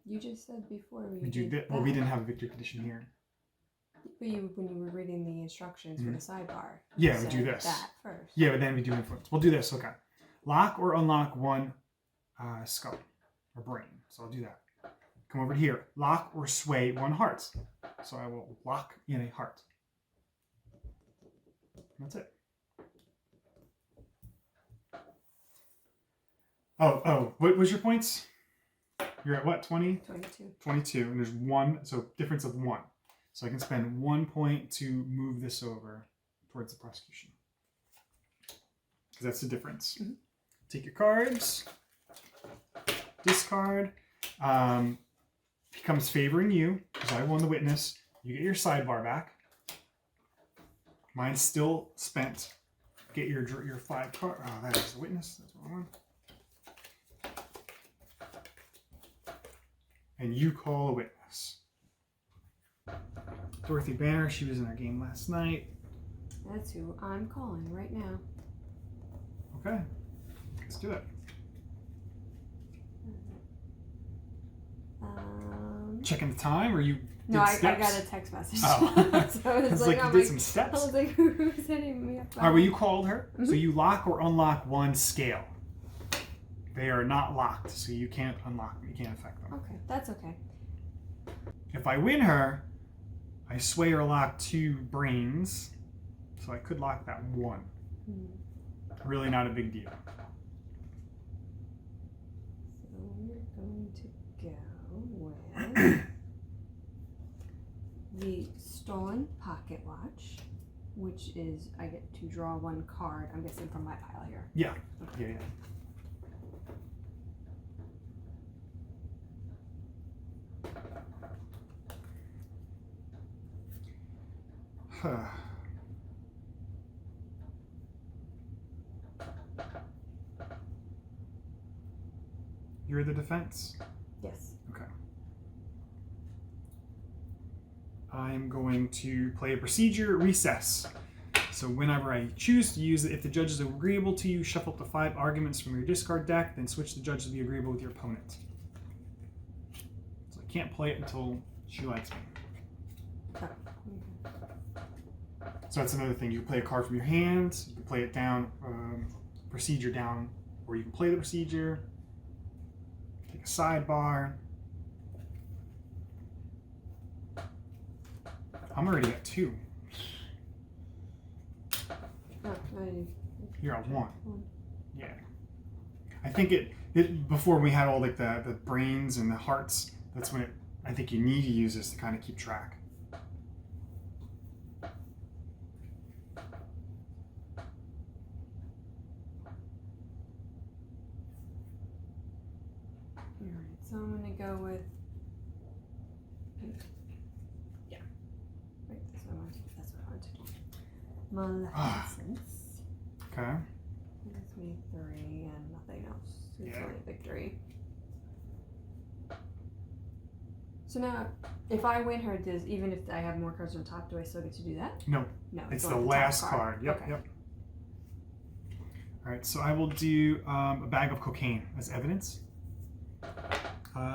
You just said before we We do did that. Well, we didn't have a victory condition here. But when you were reading the instructions for the sidebar. Yeah, you we do said this. that first. Yeah, but then we do influence. We'll do this. Okay. Lock or unlock one skull or brain. So I'll do that. Come over here. Lock or sway one heart. So I will lock in a heart. That's it. Oh, what was your points? You're at what, 20? 22. 22, and there's 1, so difference of 1. So I can spend 1 point to move this over towards the prosecution. Because that's the difference. Mm-hmm. Take your cards. Discard. Becomes favoring you, because I won the witness. You get your sidebar back. Mine's still spent. Get your 5 card. Oh, that is the witness. That's what I want. and you call a witness. Dorothy Banner, she was in our game last night. That's who I'm calling right now. Okay, let's do it. Checking the time, or you did No, I steps? got a text message. Oh. So I was like oh you did my- some steps. I was like, who's hitting me up? All right, well, you called her. Mhm. So you lock or unlock one scale. They are not locked, so you can't unlock them. You can't affect them. Okay, that's okay. If I win her, I sway or lock 2 brains. So I could lock that one. Really not a big deal. So we're going to go with the stolen pocket watch, which is I get to draw 1 card. I'm guessing from my pile here. Yeah. Okay. Yeah. Huh. You're the defense. Yes. Okay. I'm going to play a procedure, recess. So whenever I choose to use it, if the judge is agreeable to you, shuffle up to 5 arguments from your discard deck, then switch the judge to be agreeable with your opponent. So I can't play it until she likes me. Oh. So that's another thing. You can play a card from your hand, you can play it down, procedure down, or you can play the procedure, take a sidebar. I'm already at 2. Oh, You're at 1. 1. Yeah. I think it before we had all like the brains and the hearts, that's when I think you need to use this to kind of keep track. Alright, so I'm gonna go with yeah. Wait, that's what I wanted to do. That's what I wanted to do. Maleficence. Okay. Gives me 3 and nothing else. It's Yeah. only a victory. So now, if I win her, does even if I have more cards on top, do I still get to do that? No. No. It's the only top last card. Yep, Okay. yep. All right, so I will do a bag of cocaine as evidence.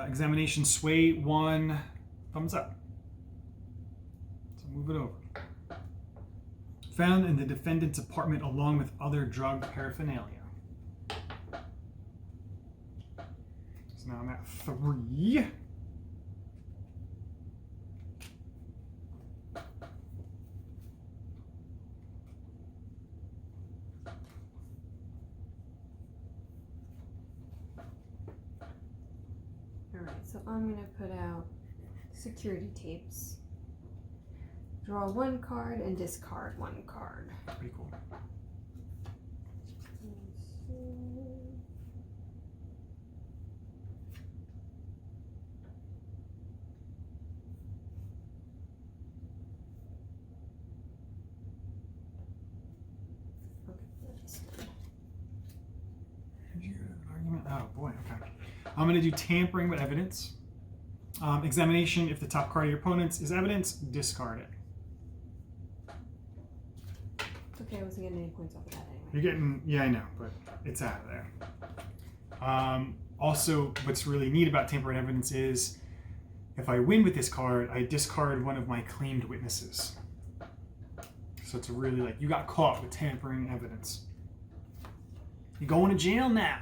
Examination sway 1, thumbs up. So move it over. Found in the defendant's apartment along with other drug paraphernalia. So now I'm at 3. Alright, so I'm going to put out security tapes. Draw 1 card and discard 1 card. Pretty cool. Okay, that's done. Argument? Oh boy, okay. I'm going to do tampering with evidence. Examination, if the top card of your opponent's is evidence, discard it. It's okay, I wasn't getting any points off of that anyway. You're getting, yeah, I know, but it's out of there. Also, what's really neat about tampering evidence is if I win with this card, I discard one of my claimed witnesses. So it's really like, you got caught with tampering evidence. You're going to jail now.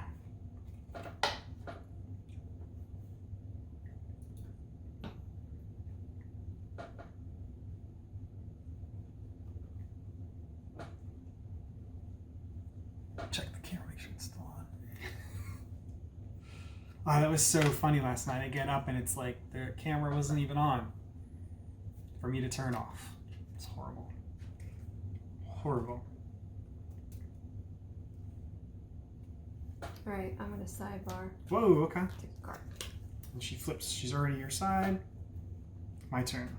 Check the camera, make sure it's still on. Oh, that was so funny last night. I get up and it's like the camera wasn't even on for me to turn off. It's horrible. Horrible. Alright, I'm going to sidebar. Whoa, okay. Take a card. And she flips. She's already your side. My turn.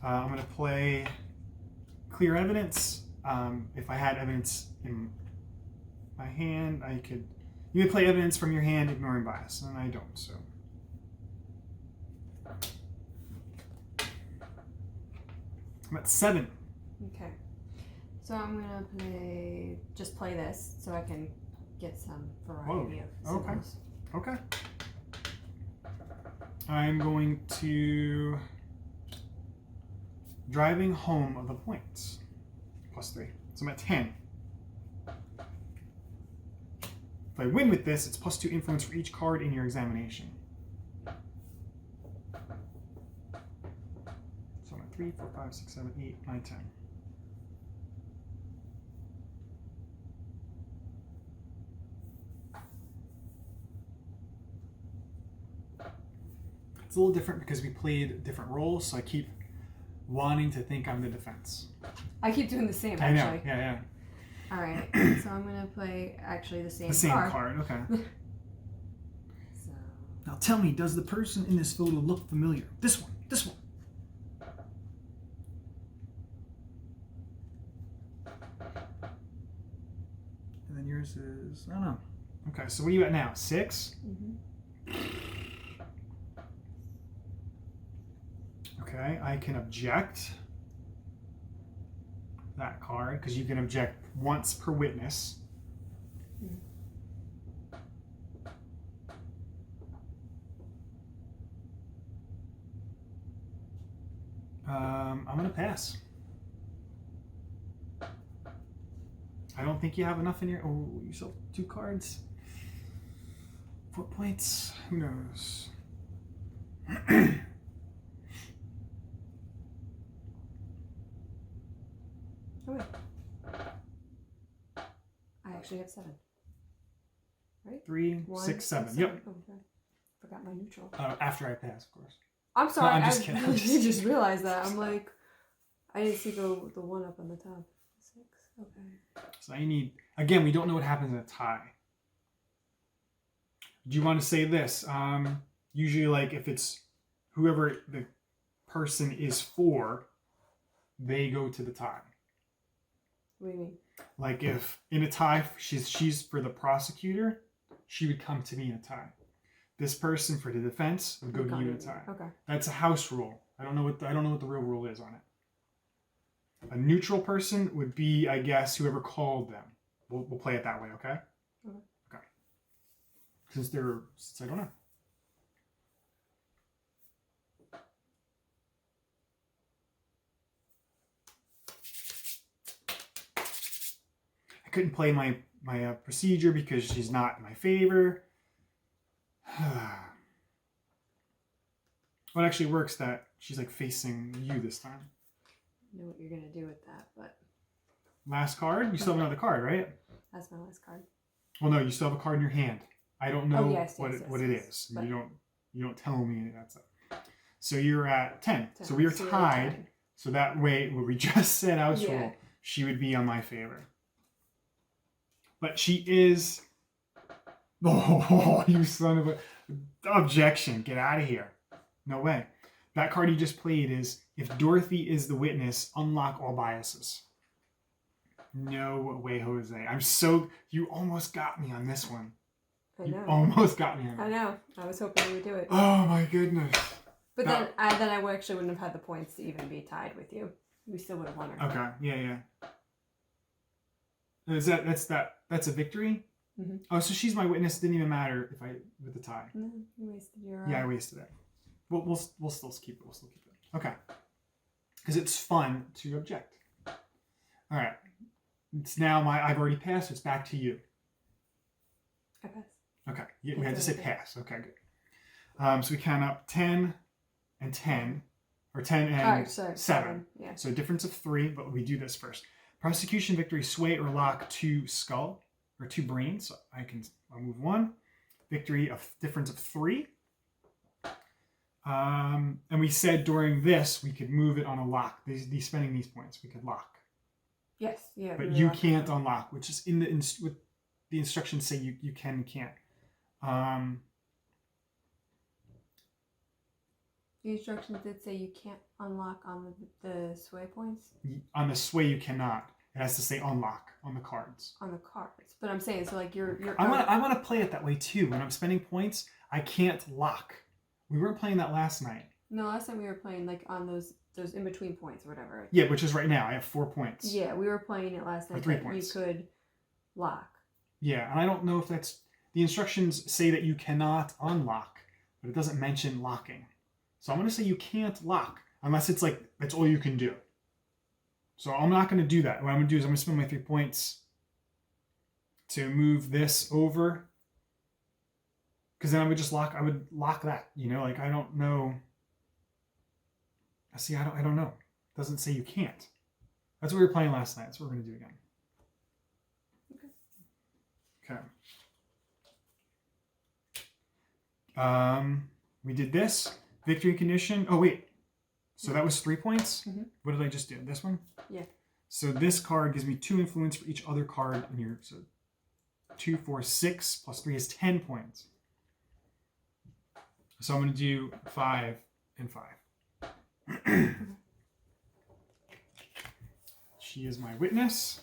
I'm going to play clear evidence. If I had evidence in my hand, I could You may play evidence from your hand, ignoring bias, and I don't, so. I'm at 7. Okay. So I'm gonna play this so I can get some variety of symbols. Okay. I'm going to driving home of the points. +3. So I'm at 10. If I win with this, it's +2 influence for each card in your examination. So I'm at 3, 4, 5, 6, 7, 8, 9, 10. It's a little different because we played different roles, so I keep wanting to think I'm the defense. I keep doing the same, I know, actually. yeah. All right, so I'm gonna play actually the same card. Okay. So. Now tell me, does the person in this photo look familiar? This one. And then yours is, I don't know. Okay, so what are you at now? 6? Mm-hmm. Okay, I can object that card because you can object once per witness. I'm going to pass. I don't think you have enough in here. Oh, you still have 2 cards. 4 points. Who knows? Okay. I actually have 7. Right? 3, 1, 6, 7. 7. Yep. Oh, okay. Forgot my neutral. After I pass, of course. I'm sorry. No, I'm just kidding. I just realized that. I'm like, I didn't see the 1 up on the top. 6. Okay. So I need, again, we don't know what happens in a tie. Do you want to say this? Usually, like, if it's whoever the person is for, they go to the tie. What do you mean? Like, if in a tie, she's for the prosecutor, she would come to me in a tie. This person for the defense would go to you in a tie. Okay. That's a house rule. I don't know what the real rule is on it. A neutral person would be, I guess, whoever called them. We'll play it that way, okay? Okay. Since I don't know. I couldn't play my procedure because she's not in my favor. Well, it actually works that she's like facing you this time. I know what you're gonna do with that, but last card? You still have another card, right? That's my last card. Well, no, you still have a card in your hand. I don't know what it is. But you don't tell me that's it. So you're at 10. 10. So we are So we're tied. tied. So that way, what we just said, house Yeah. rule, she would be on my favor. But she is. Oh, you son of a. Objection. Get out of here. No way. That card you just played is if Dorothy is the witness, unlock all biases. No way, Jose. You almost got me on this one. I know. You almost got me on I it. know. I was hoping you would do it. Oh my goodness. But then I actually wouldn't have had the points to even be tied with you. We still would have won her. Okay. Yeah. That's a victory? Mm-hmm. Oh, so she's my witness. Didn't even matter with the tie. No, you wasted your. Yeah, I wasted it. We'll still keep it. Okay. Because it's fun to object. All right. It's now I've already passed. It's back to you. I pass. Okay. Yeah, we had to say pass. Okay, good. So we count up 10 and 10, or 10 and 7. Yeah. So a difference of 3, but we do this first. Prosecution, victory, sway, or lock 2 skull, or 2 brains. So I'll move 1. Victory, a difference of 3. And we said during this, we could move it on a lock. These spending these points, we could lock. Yes, yeah. But you can't unlock, which is with the instructions say you can and can't. The instructions did say you can't unlock on the sway points. On the sway, you cannot. It has to say unlock on the cards. On the cards. But I'm saying, so like you're I want to play it that way too. When I'm spending points, I can't lock. We weren't playing that last night. No, last time we were playing like on those in between points or whatever. Yeah, which is right now. I have 4 points. Yeah, we were playing it last night. 3 points. You could lock. Yeah, and I don't know if that's... The instructions say that you cannot unlock, but it doesn't mention locking. So I'm going to say you can't lock, unless it's like, that's all you can do. So I'm not going to do that. What I'm going to do is I'm going to spend my 3 points to move this over. Because then I would just lock, I would lock that, you know, like I don't know. See, I don't know. It doesn't say you can't. That's what we were playing last night. That's what we're going to do again. Okay. We did this. Victory condition. Oh, wait. So that was 3 points? Mm-hmm. What did I just do? This one? Yeah. So this card gives me 2 influence for each other card in your... So 2, 4, 6 plus 3 is 10 points. So I'm going to do 5 and 5. She is my witness.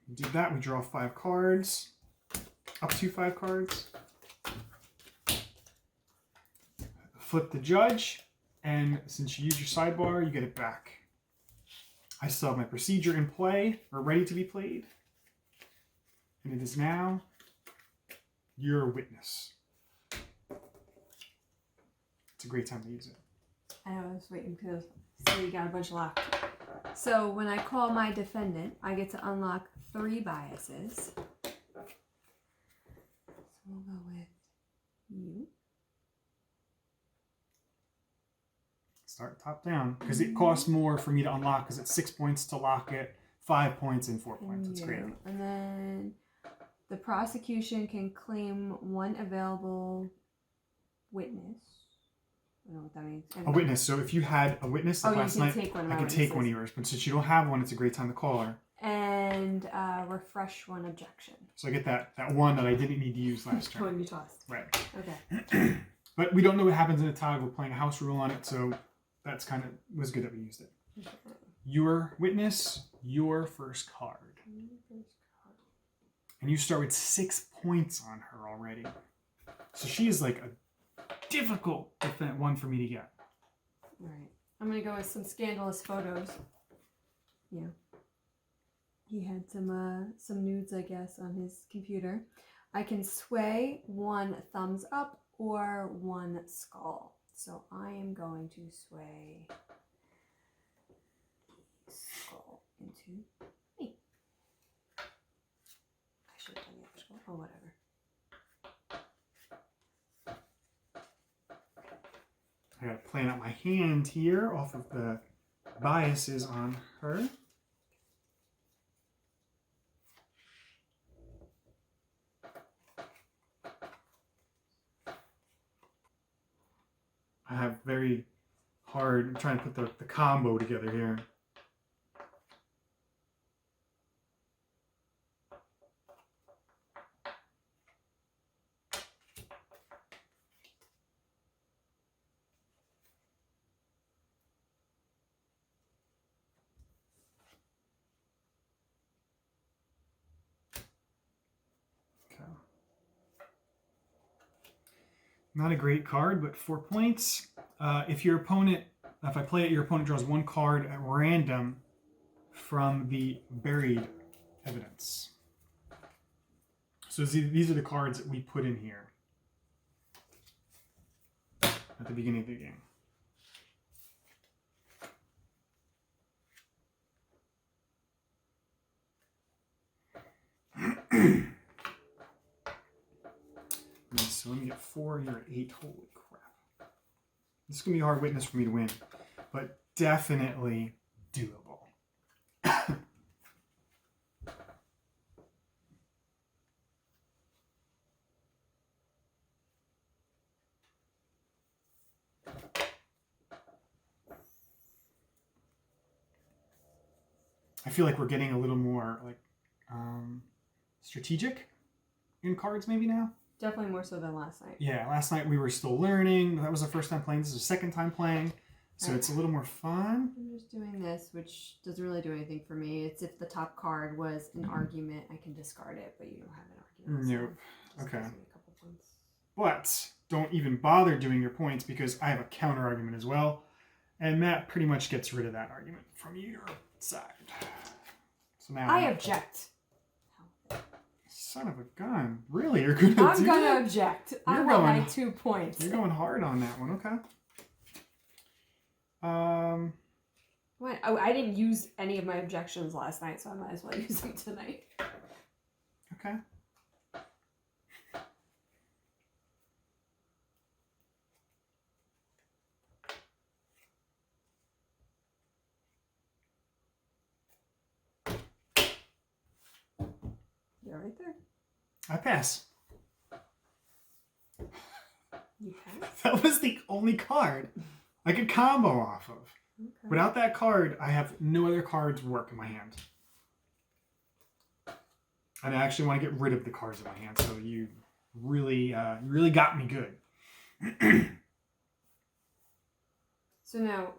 We did that. We draw 5 cards. Up to 5 cards. Flip the judge. And since you use your sidebar, you get it back. I still have my procedure in play, or ready to be played. And it is now your witness. It's a great time to use it. I was waiting to say you got a bunch locked. So when I call my defendant, I get to unlock 3 biases. So we'll go with you. Start top down, because it costs more for me to unlock, because it's 6 points to lock it, 5 points and 4 points. It's great. And then the prosecution can claim 1 available witness. I don't know what that means. A witness. So if you had a witness like last night, take one of I could take one of yours. But since you don't have one, it's a great time to call her. And refresh 1 objection. So I get that one that I didn't need to use last turn. One you tossed. Right. Okay. But we don't know what happens in a tie. We're playing a house rule on it, so that's kind of was good that we used it. Your witness, your first card. And you start with 6 points on her already. So she is like a difficult one for me to get. All right. I'm going to go with some scandalous photos. Yeah. He had some nudes, I guess, on his computer. I can sway 1 thumbs up or 1 skull. So I am going to sway the skull into me. I should have done the other skull. Oh, whatever. I gotta plan out my hand here off of the biases on her. I have very hard, I'm trying to put the combo together here. Not a great card, but 4 points. If I play it, your opponent draws 1 card at random from the buried evidence. So these are the cards that we put in here at the beginning of the game. So let me get 4, you're at 8. Holy crap. This is going to be a hard witness for me to win, but definitely doable. I feel like we're getting a little more like strategic in cards maybe now. Definitely more so than last night. Yeah, last night we were still learning. That was the first time playing. This is the second time playing. So it's a little more fun. I'm just doing this. witness, which doesn't really do anything for me. It's if the top card was an argument, I can discard it, but you don't have an argument. Nope. So Okay. gives me a couple points. But don't even bother doing your points because I have a counter argument as well. And that pretty much gets rid of that argument from your side. So now I object. Son of a gun. Really? You're going to do I'm going that? to object. I You're want going- my 2 points. You're going hard on that one. Okay. What? Oh, I didn't use any of my objections last night, so I might as well use them tonight. Okay. You're right there. I pass. You pass? That was the only card I could combo off of. Okay. Without that card, I have no other cards work in my hand. And I actually want to get rid of the cards in my hand, so you really got me good. So now,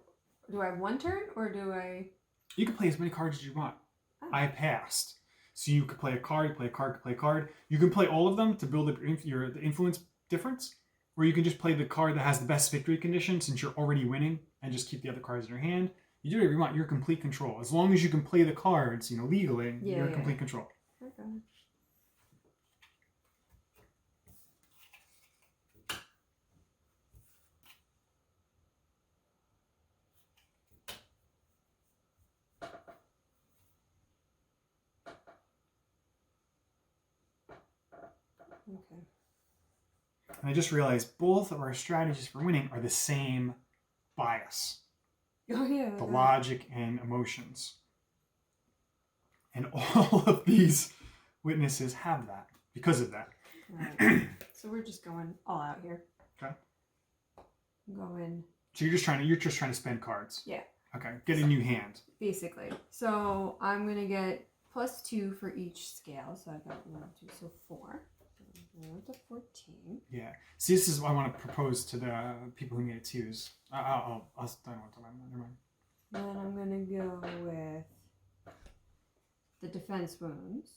do I have 1 turn, or do I... You can play as many cards as you want. Oh. I passed. So you could play a card, play a card, play a card. You can play all of them to build the influence difference, or you can just play the card that has the best victory condition since you're already winning and just keep the other cards in your hand. You do whatever you want. You're in complete control. As long as you can play the cards, legally, you're in complete control. Okay. Okay. And I just realized both of our strategies for winning are the same bias. Oh, yeah. The logic and emotions. And all of these witnesses have that because of that. Right. So we're just going all out here. Okay. I'm going... So you're just trying to spend cards. Yeah. Okay. Get a new hand. Basically. So I'm going to get +2 for each scale. So I've got 1, 2, so 4. So we're up to 14. Yeah. See, this is what I want to propose to the people who made it twos. I don't want to talk about that. Never mind. Then I'm going to go with the defense wounds,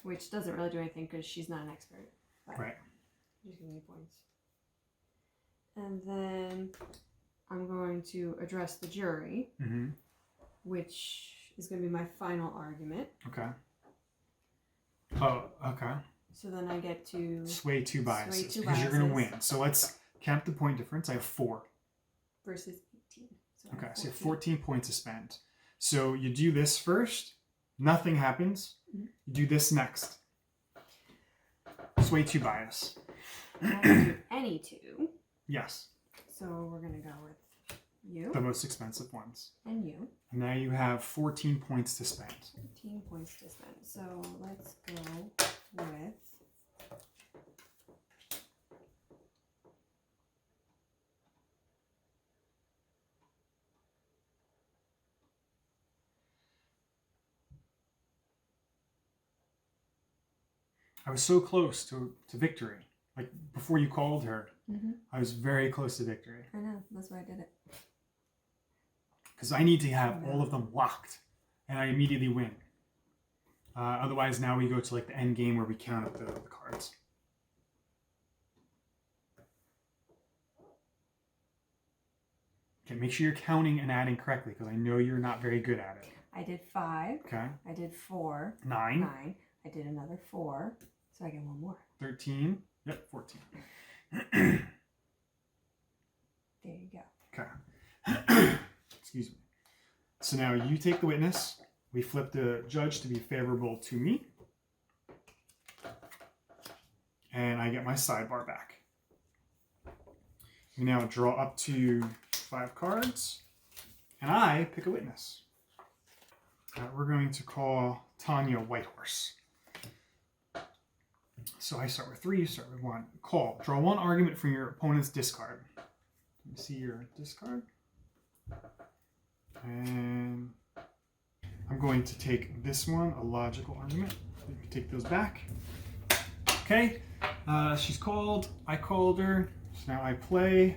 which doesn't really do anything because she's not an expert. But Right. just give me points. And then I'm going to address the jury, Mm-hmm. which is going to be my final argument. Okay. Oh, okay. So then I get to Sway 2 biases. Sway 2 because you're going to biases. win. So let's count the point difference. I have 4. versus 18. So I Okay, have so you have 14. 14 points to spend. So you do this first. Nothing happens. Mhm. You do this next. Sway 2 bias. I can do any 2. Yes. So we're going to go with you The most expensive ones. and you. And now you have 14 points to spend. 15 points to spend. So let's go with I was so close to victory. Like before you called her, Mm-hmm. I was very close to victory. I know, that's why I did it. Because I need to have all of them locked. And I immediately win. Otherwise, now we go to like the end game where we count up the cards. Okay, make sure you're counting and adding correctly because I know you're not very good at it. I did 5. Okay. I did 4. 9. 9. I did another 4. So I get 1 more. 13. Yep, 14. There you go. Okay. Excuse me. So now you take the witness. We flip the judge to be favorable to me. And I get my sidebar back. We now draw up to 5 cards. And I pick a witness. We're going to call Tanya Whitehorse. So I start with 3, you start with 1. Call. Draw 1 argument from your opponent's discard. Let me see your discard. And I'm going to take this one, a logical argument. Let me take those back. Okay. She's called. I called her. So now I play.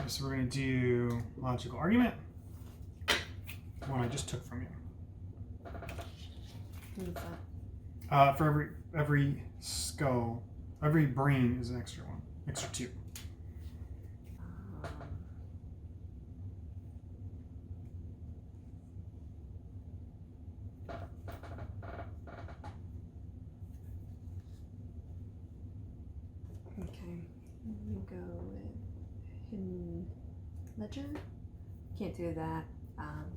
So we're going to do logical argument. One I just took from you. What is that? For every skull, every brain is an extra one, extra 2. Okay, we go with hidden ledger. Can't do that.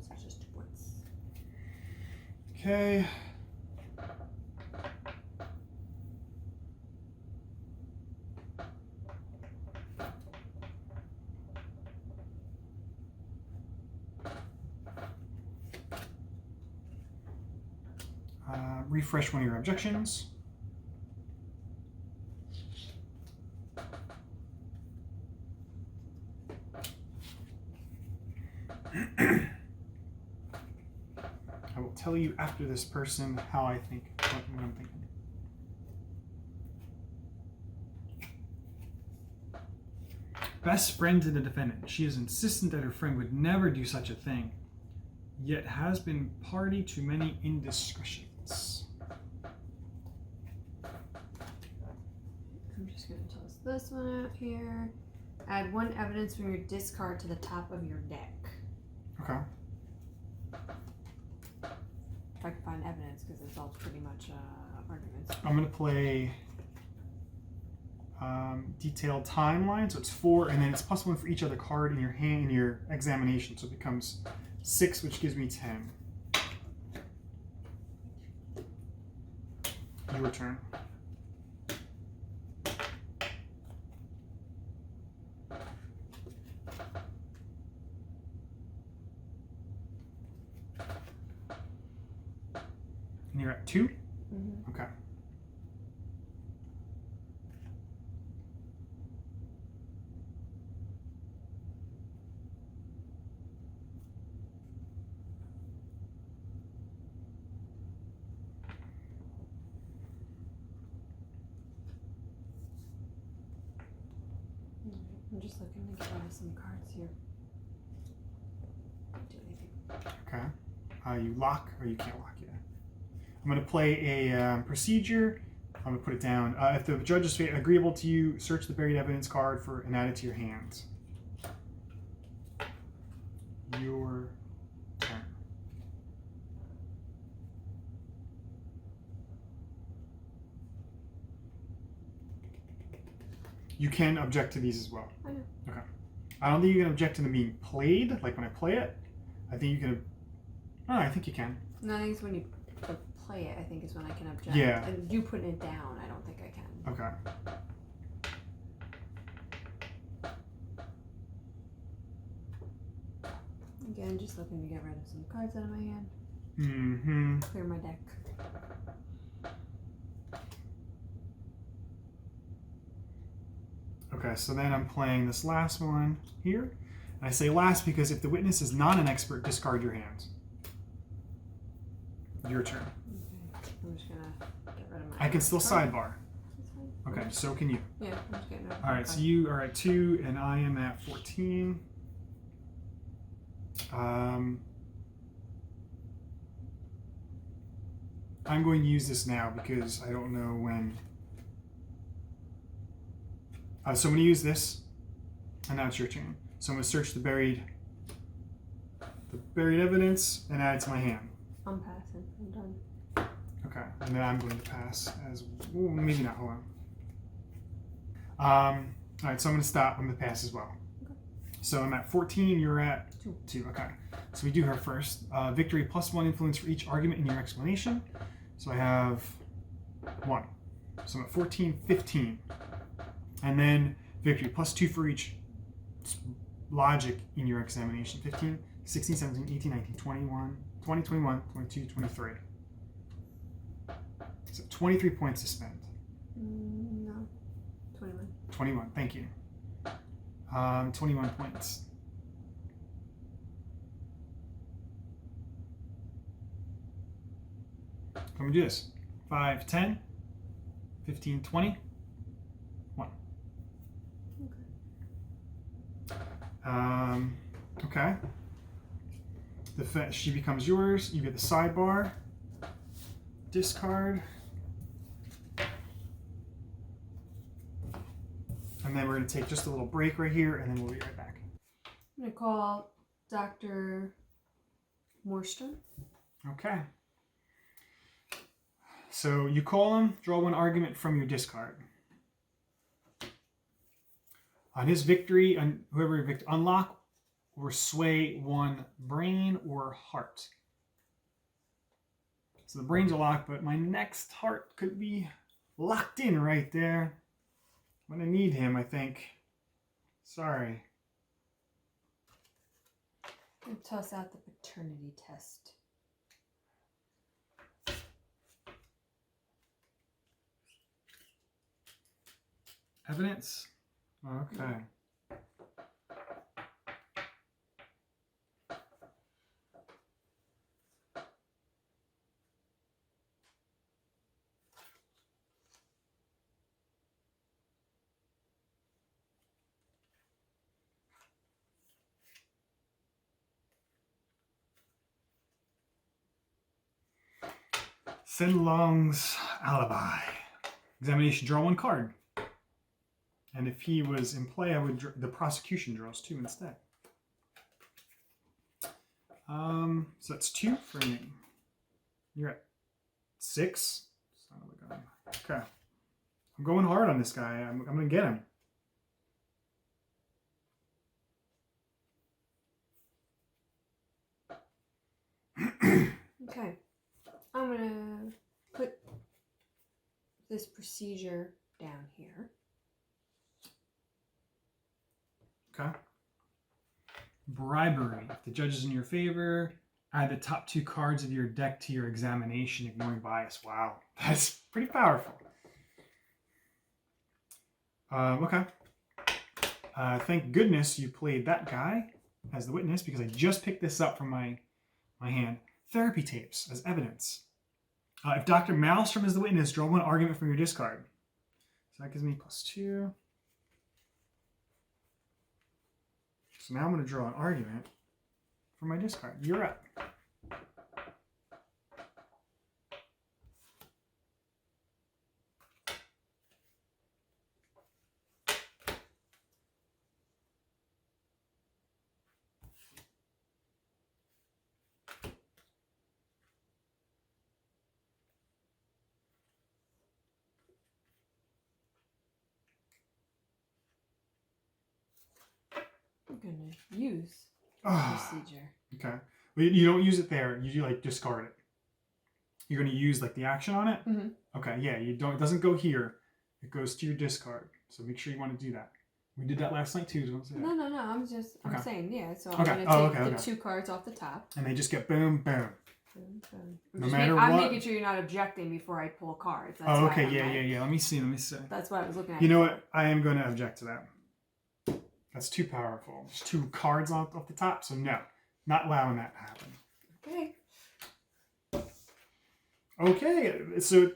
So it's just 2 points. Okay. Refresh one of your objections. I will tell you after this person how I think, what I'm thinking. Best friend to the defendant. She is insistent that her friend would never do such a thing, yet has been party to many indiscretions. I'm just going to toss this one out here. Add 1 evidence from your discard to the top of your deck. Okay. If I can find evidence, because it's all pretty much arguments. I'm going to play detailed timeline, so it's 4, and then it's +1 for each other card in your hand in your examination, so it becomes 6, which gives me 10. Your turn. And you're at 2? Mm-hmm. Okay. I'm just looking to get rid of some cards here. Don't do anything. Okay. You lock, or you can't lock yet. I'm going to play a procedure. I'm going to put it down. If the judge is agreeable to you, search the buried evidence card and add it to your hand. Your turn. You can object to these as well. I know. Okay. I don't think you can object to them being played, like when I play it. I think you can. Oh, I think you can. No, I think it's when you play it, I think is when I can object. Yeah. And you putting it down, I don't think I can. Okay. Again, just looking to get rid of some cards out of my hand. Mm-hmm. Clear my deck. Okay, so then I'm playing this last one here. And I say last because if the witness is not an expert, discard your hand. Your turn. Okay. I'm just gonna get rid of my. I can still card. sidebar. That's fine. Okay, so can you. Yeah, I'm just getting rid of my Alright, so card. you are at 2 and I am at 14. I'm going to use this now because I don't know when. So I'm going to use this, and now it's your turn. So I'm going to search the buried evidence and add it to my hand. I'm passing. I'm done. Okay, and then I'm going to pass as well. Maybe not. Hold on. All right, so I'm going to stop. I'm going to pass as well. Okay. So I'm at 14. You're at 2. 2. Okay. So we do her first. Victory +1 influence for each argument in your explanation. So I have 1. So I'm at 14, 15. And then victory +2 for each logic in your examination. 15, 16, 17, 18, 19, 21, 20, 21, 22, 23. So 23 points to spend. No. 21. 21, thank you. 21 points. I'm going to do this. 5, 10, 15, 20, 1. Okay. Okay. She becomes yours. You get the sidebar. Discard. And then we're going to take just a little break right here, and then we'll be right back. I'm going to call Dr. Morstrom. Okay. So you call him, draw one argument from your discard. On his victory, whoever unlock or sway one brain or heart. So the brain's a lock, but my next heart could be locked in right there. I'm going to need him, I think. Sorry. I'm going to toss out the paternity test. Evidence? Okay. Sin Long's alibi. Examination, draw one card. And if he was in play, I would the prosecution draws 2 instead. So that's 2 for me. You're at 6. Son of a gun. Okay. I'm going hard on this guy. I'm going to get him. Okay. I'm going to put this procedure down here. Okay. Bribery. If the judge is in your favor, add the top 2 cards of your deck to your examination, ignoring bias. Wow. That's pretty powerful. Okay. Thank goodness you played that guy as the witness, because I just picked this up from my hand. Therapy tapes as evidence. If Dr. Maelstrom is the witness, draw one argument from your discard. So that gives me +2. So now I'm going to draw an argument from my discard. You're up. I'm going to use procedure. Okay. Well, you don't use it there. You like discard it. You're going to use like the action on it? Mm-hmm. Okay, yeah. You don't. It doesn't go here. It goes to your discard. So make sure you want to do that. We did that last night too. So don't say that. No. I'm saying, yeah. So I'm Okay. going to take the 2 cards off the top. And they just get boom, boom. No matter what. I'm making sure you're not objecting before I pull cards. That's okay. Yeah. Let me see. That's what I was looking at. You know what? I am going to object to that. That's too powerful. There's 2 cards off the top, so no. Not allowing that to happen. Okay, so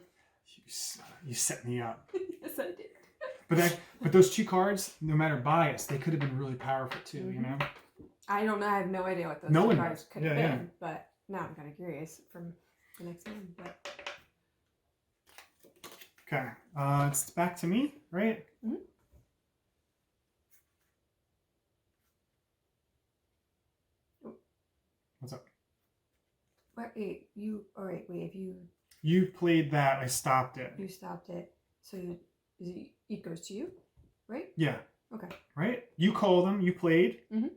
you set me up. Yes, I did. But those 2 cards, no matter bias, they could have been really powerful too, Mm-hmm. you know? I don't know. I have no idea what those 2 cards could have been, yeah. but now I'm kind of curious from the next one. But okay, it's back to me, right? Mm-hmm. What's up? Wait, if you played that, I stopped it. You stopped it, so it goes to you, right? Yeah. Okay. Right? You called them, you played. Mm-hmm.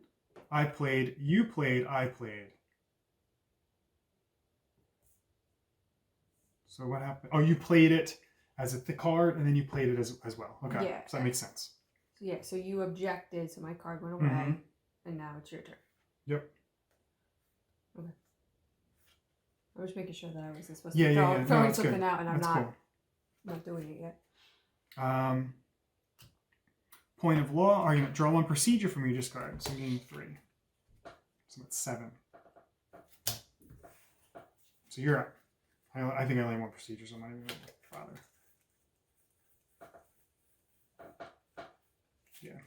I played, you played, I played. So what happened? Oh, you played it as a thick card, and then you played it as well. Okay. Yeah. So that makes sense. So yeah, so you objected, so my card went away, Mm-hmm. and now it's your turn. Yep. Okay. I was making sure that I wasn't supposed Yeah, to yeah. throwing No, something good. out, and I'm That's not doing it yet. Cool. Point of law argument. Draw one procedure from your discard. So I'm getting 3. So that's 7. So you're up. I think I only have 1 procedure, so I'm not even going to bother. Yeah.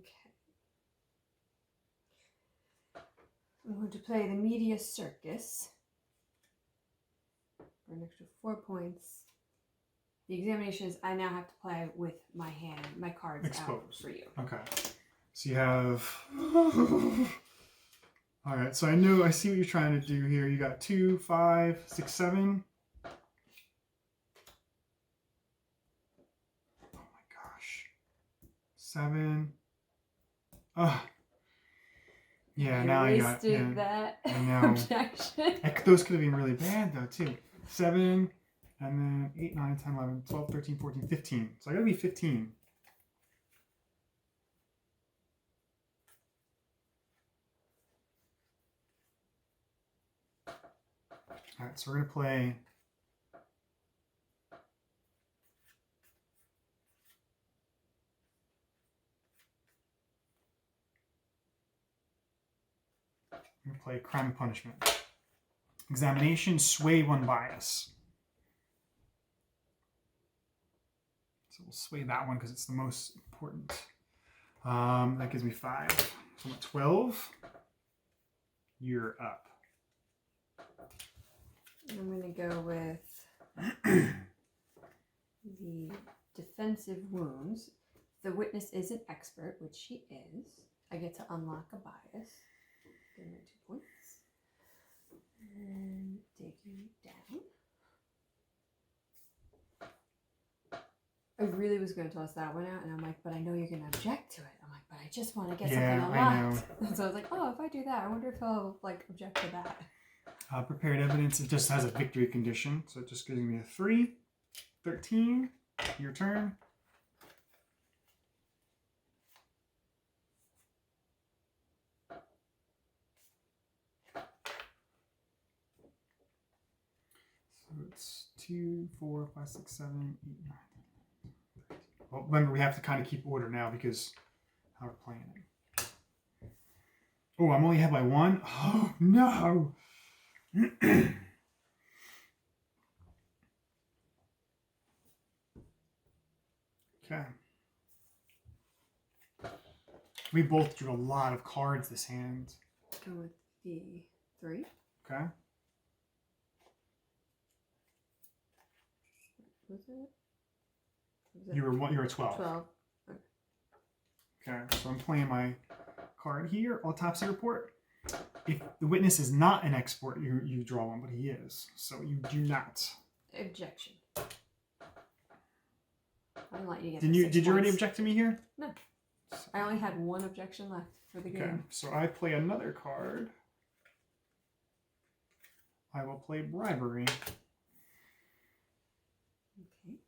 Okay. I'm going to play the Media Circus for an extra 4 points. The examination is I now have to play with my hand, my cards out Exposed. for you. Okay. So you have... All right, so I see what you're trying to do here. You got 2, 5, 6, 7. Oh my gosh. 7. Oh. Yeah, now I got... Wasted that I know. objection. Those could have been really bad though, too. 7, and then 8, 9, 10, 11, 12, 13, 14, 15. So I gotta be 15. All right, so we're gonna play. We're gonna play Crime and Punishment. Examination, sway one bias. So we'll sway that one because it's the most important. That gives me 5. So I'm at 12. You're up. I'm going to go with the defensive wounds. The witness is an expert, which she is. I get to unlock a bias. Give me 2 points. And digging down. I really was going to toss that one out, and I'm like, but I know you're going to object to it. I'm like, but I just want to get something unlocked. I know. And so I was like, oh, if I do that, I wonder if he'll like object to that. Prepared evidence, it just has a victory condition, so it just gives me a 3. 13, your turn. So it's 2, 4, 5, 6, 7, 8, 9, 10, 13. Well, remember, we have to kind of keep order now because how we're playing it. Oh, I'm only ahead by 1? Oh, no! Okay. We both drew a lot of cards this hand. Go with the 3. Okay. Was it? You were 12. 12. Okay, so I'm playing my card here. Autopsy report. If the witness is not an expert, you draw one, but he is. So you do not. Objection. I didn't let you get Did you already object to me here? No. I only had 1 objection left for the game. Okay, so I play another card. I will play bribery. Okay.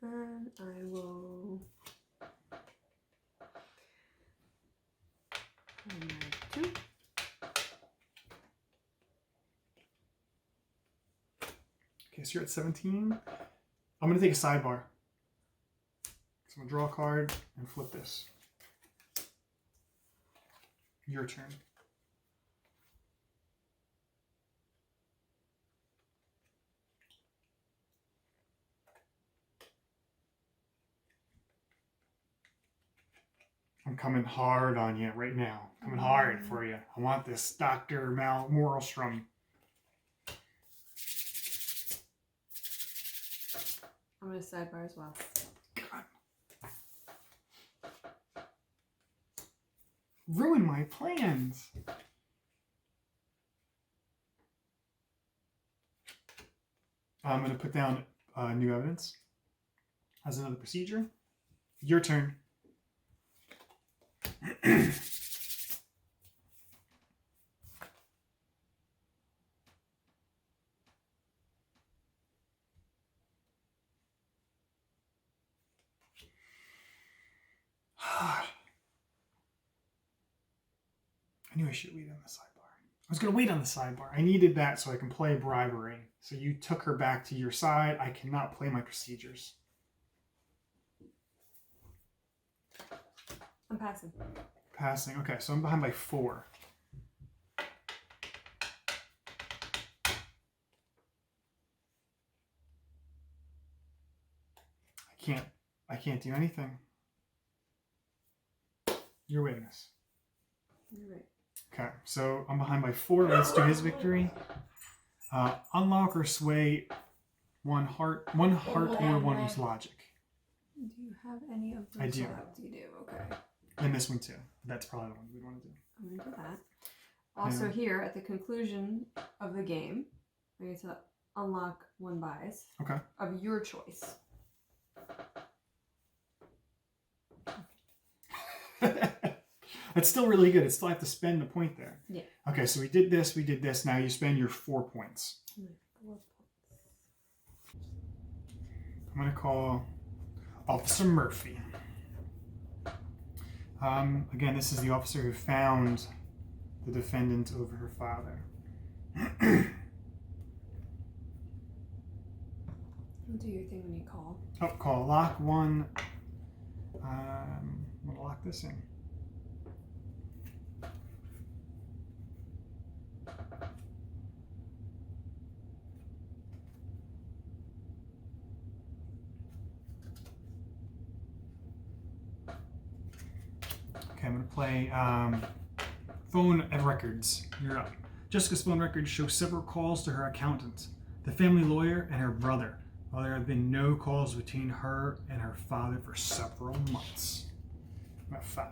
And I will... And 2. Okay, so you're at 17. I'm going to take a sidebar. So I'm going to draw a card and flip this. Your turn. I'm coming hard on you right now. Coming hard for you. I want this Dr. Morelstrom. I'm going to sidebar as well. God. Ruin my plans. I'm going to put down new evidence as another procedure. Your turn. I knew I should wait on the sidebar. I was going to wait on the sidebar. I needed that so I can play bribery. So you took her back to your side. I cannot play my procedures. I'm passing. Passing. Okay, so I'm behind by 4. I can't do anything. your witness. All right. Okay, so I'm behind by 4. Let's do his victory. Unlock or sway one heart or one's logic. Do you have any of those? I do. You do. Okay. And this one too. That's probably the one we want to do. I'm going to do that. Also, here at the conclusion of the game, I get to unlock 1 buys. Okay. Of your choice. That's still really good. It's still have to spend the point there. Yeah. Okay, so we did this. Now you spend your 4 points. 4 points. I'm going to call Officer Murphy. Again, this is the officer who found the defendant over her father. Do your thing when you call. Oh, call lock 1. I'm going to lock this in. Okay, I'm going to play phone and records. You're up. Jessica's phone records show several calls to her accountant, the family lawyer, and her brother, while there have been no calls between her and her father for several months. I'm at 5.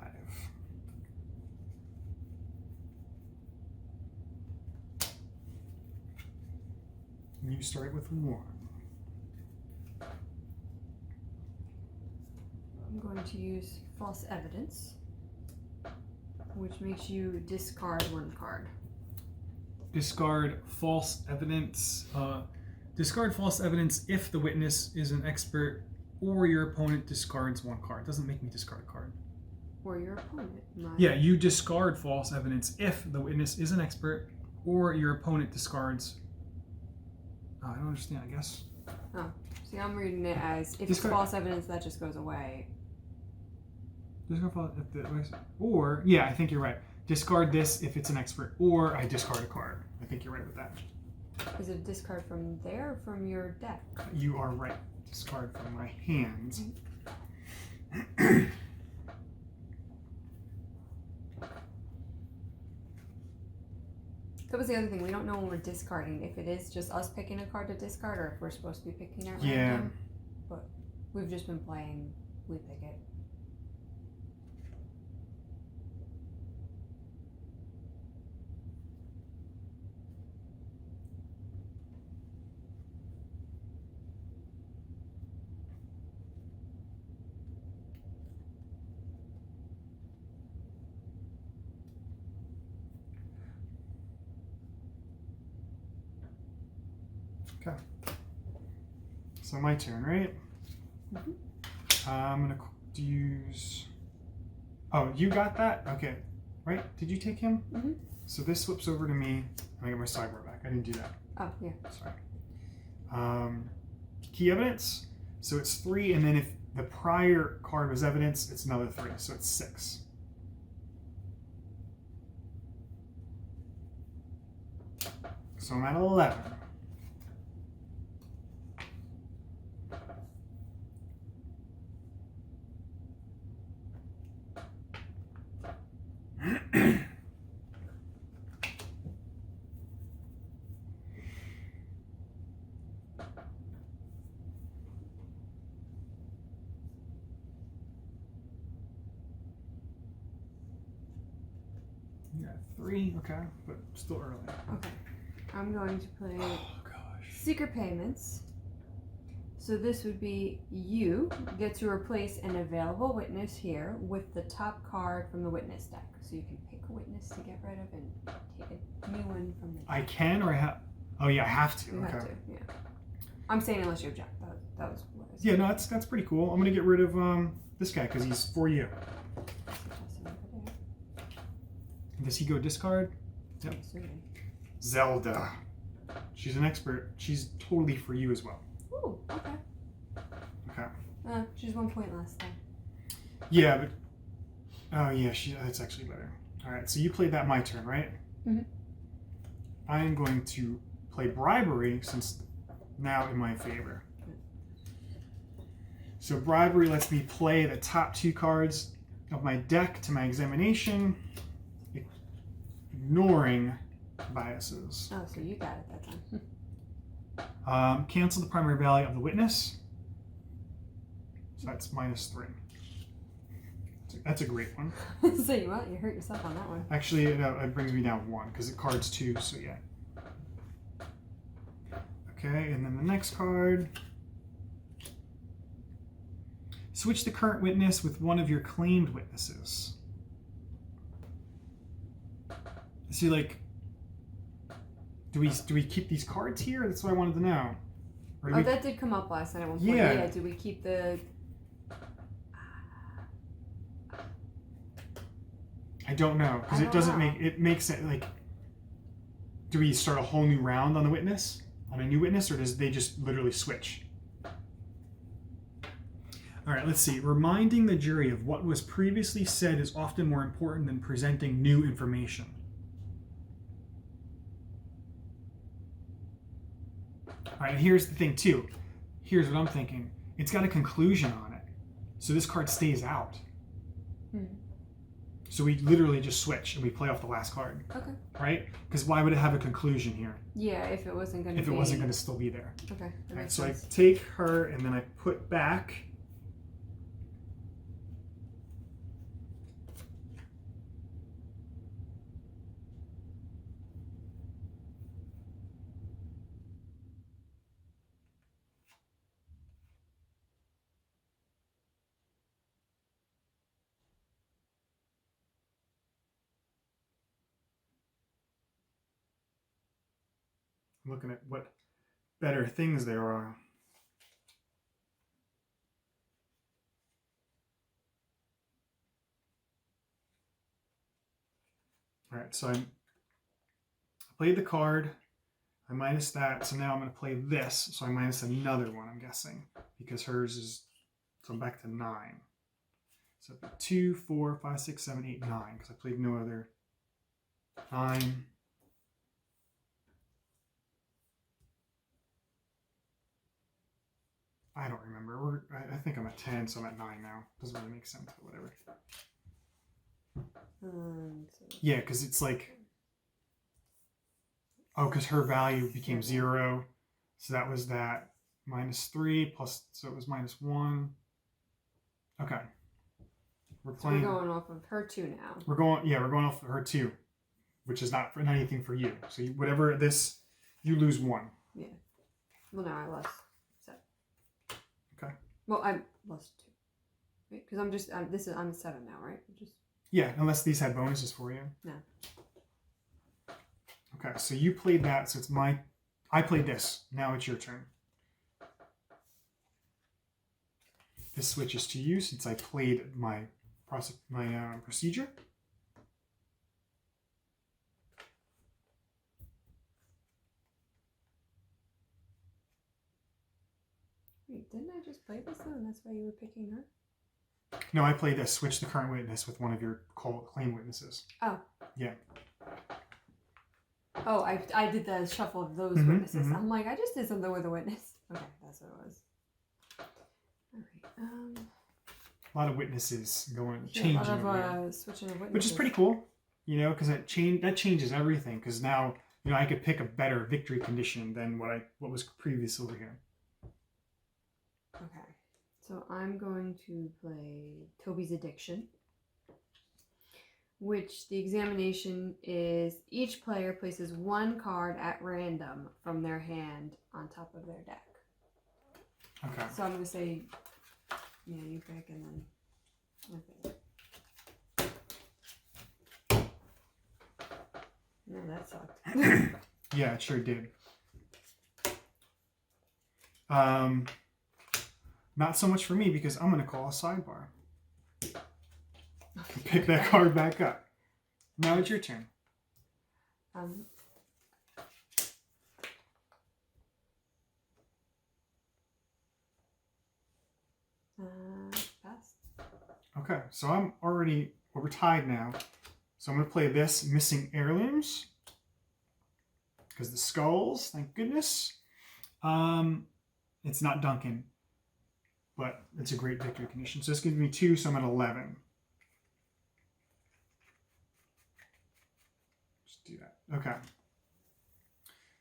And you start with 1. I'm going to use false evidence, which makes you discard 1 card. Discard false evidence. Discard false evidence if the witness is an expert or your opponent discards 1 card. Doesn't make me discard a card. Or your opponent. Yeah, you discard false evidence if the witness is an expert or your opponent discards. I don't understand, I guess. Oh, see, I'm reading it as if Discard. it's false evidence, that just goes away. Discard false if the, or, yeah, I think you're right. Discard this if it's an expert, or I discard a card. I think you're right with that. Is it a discard from there or from your deck? You are right. Discard from my hands. That was the other thing. We don't know when we're discarding. If it is just us picking a card to discard or if we're supposed to be picking at random. But we've just been playing. We pick it. Okay. So my turn, right? Mm-hmm. I'm gonna use. Oh, you got that? Okay. Right? Did you take him? Mm-hmm. So this flips over to me, and I get my sideboard back. I didn't do that. Oh, yeah. Sorry. Key evidence. So it's 3, and then if the prior card was evidence, it's another 3. So it's 6. So I'm at 11. You got 3, okay, but still early. Okay. I'm going to play Oh gosh. Secret Payments. So this would be you get to replace an available witness here with the top card from the witness deck. So you can pick a witness to get rid of and take a new one from the deck. I can or I have? Oh yeah, I have to. You okay. have to, yeah. I'm saying unless you object. That was what I was Yeah, no, that's pretty cool. I'm gonna get rid of this guy because he's for you. Does he go discard? Yep. Assuming. Zelda. She's an expert. She's totally for you as well. Ooh, okay. Okay. She's 1 point last time. Yeah, but oh yeah, that's actually better. All right, so you played that my turn, right? Mhm. I am going to play bribery since now in my favor. So bribery lets me play the top 2 cards of my deck to my examination, ignoring biases. Oh, so you got it that time. Cancel the primary value of the witness. So that's -3. That's a great one. So you hurt yourself on that one. Actually, it brings me down 1 because it card's 2, so yeah. Okay, and then the next card. Switch the current witness with one of your claimed witnesses. See, like, do we keep these cards here? That's what I wanted to know. Or Oh, that did come up last night at one point. Yeah. Yeah, do we keep the... I don't know, because it doesn't make, it makes it, like, do we start a whole new round on the witness? On a new witness, or does they just literally switch? All right, let's see. Reminding the jury of what was previously said is often more important than presenting new information. All right, here's the thing too. Here's what I'm thinking. It's got a conclusion on it. So this card stays out. So we literally just switch and we play off the last card. Okay. Right? Because why would it have a conclusion here? Yeah, if it wasn't going to be... If it wasn't going to still be there. Okay. All right, so I take her and then I put back... I'm looking at what better things there are. All right, so I played the card. I minus that, so now I'm going to play this. So I minus another one, I'm guessing, because hers is, so I'm back to 9. So 2, 4, 5, 6, 7, 8, 9, because I played no other. 9. I don't remember. I think I'm at 10, so I'm at 9 now. Doesn't really make sense, but whatever. Yeah, because it's like... Oh, because her value became 0. So that was that. -3 plus... So it was -1. Okay. We're playing... So we're going off of her 2 now. We're going off of her 2. Which is not for anything for you. So whatever this... You lose 1. Yeah. Well, no, I lost 7. Okay. Well, I lost 2. Right? Because I'm just... I'm 7 now, right? Yeah, unless these had bonuses for you. No. Okay, so you played that, so it's my... I played this. Now it's your turn. This switches to you since I played my procedure. Wait, didn't I just play this though, and that's why you were picking her? No, I played this. Switch the current witness with one of your claim witnesses. Oh. Yeah. Oh, I did the shuffle of those witnesses. I'm like, I just did something with a witness. Okay, that's what it was. All right. A lot of witnesses changing. A lot of switching of witnesses. Which is pretty cool, you know, because that changes everything. Because now, you know, I could pick a better victory condition than what was previous over here. Okay. So I'm going to play Toby's Addiction, which the examination is each player places 1 card at random from their hand on top of their deck. Okay. So I'm going to say, yeah, you pick and then I pick. No, that sucked. Yeah, it sure did. Not so much for me because I'm going to call a sidebar. Pick that card back up. Now it's your turn. Pass. Okay, so we're tied now. So I'm going to play this Missing Heirlooms. Because the skulls, thank goodness. It's not Duncan. But it's a great victory condition. So this gives me 2, so I'm at 11. Okay.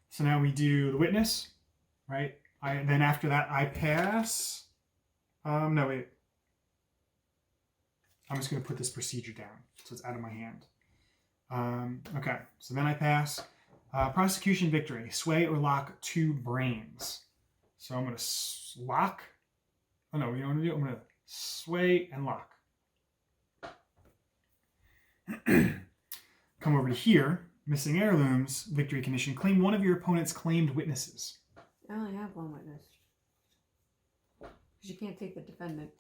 So now we do the witness, right? Then after that, I pass. No, wait. I'm just going to put this procedure down so it's out of my hand. Okay, so then I pass. Prosecution victory. Sway or lock 2 brains. So I'm going to lock. Oh, no, you know what I'm going to do? I'm going to sway and lock. Come over to here. Missing heirlooms. Victory condition. Claim one of your opponent's claimed witnesses. I only have 1 witness. Because you can't take the defendant.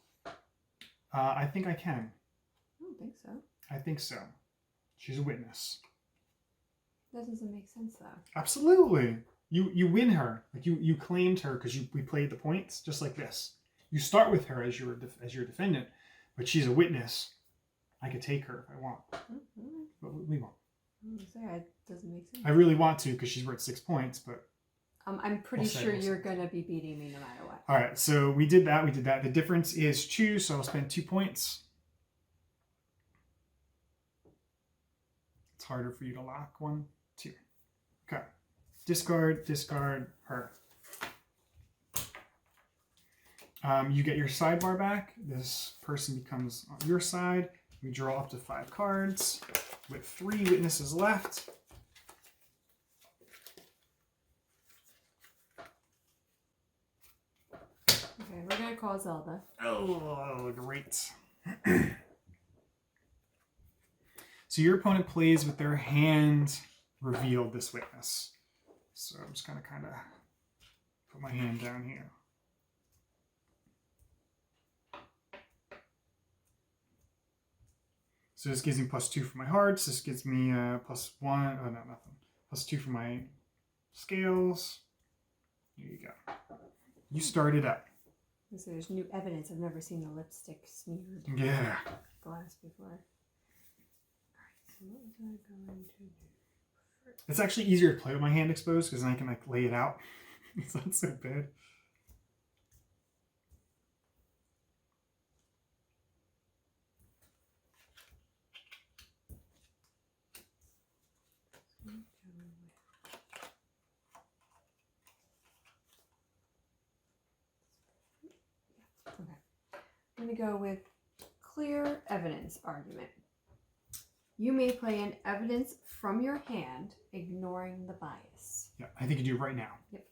I think I can. I don't think so. I think so. She's a witness. That doesn't make sense, though. Absolutely. You win her. Like you claimed her because we played the points just like this. You start with her as your defendant, but she's a witness. I could take her if I want, but we won't. It doesn't make sense. I really want to because she's worth 6 points, but I'm pretty sure you're gonna be beating me no matter what. All right, so we did that. The difference is 2, so I'll spend 2 points. It's harder for you to lock. 1, 2. Okay. Discard her. You get your sidebar back. This person becomes on your side. We draw up to 5 cards with 3 witnesses left. Okay, we're gonna call Zelda. Oh, great. So your opponent plays with their hand revealed this witness. So I'm just gonna kind of put my hand down here. So this gives me +2 for my hearts. This gives me +1. Oh, no, nothing. +2 for my scales. There you go. You started up. So there's new evidence. I've never seen the lipstick smeared glass before. Alright, so what was I going to do first? It's actually easier to play with my hand exposed because then I can like lay it out. It's not so bad. I'm going to go with clear evidence argument. You may play an evidence from your hand, ignoring the bias. Yeah, I think you do right now. Yep,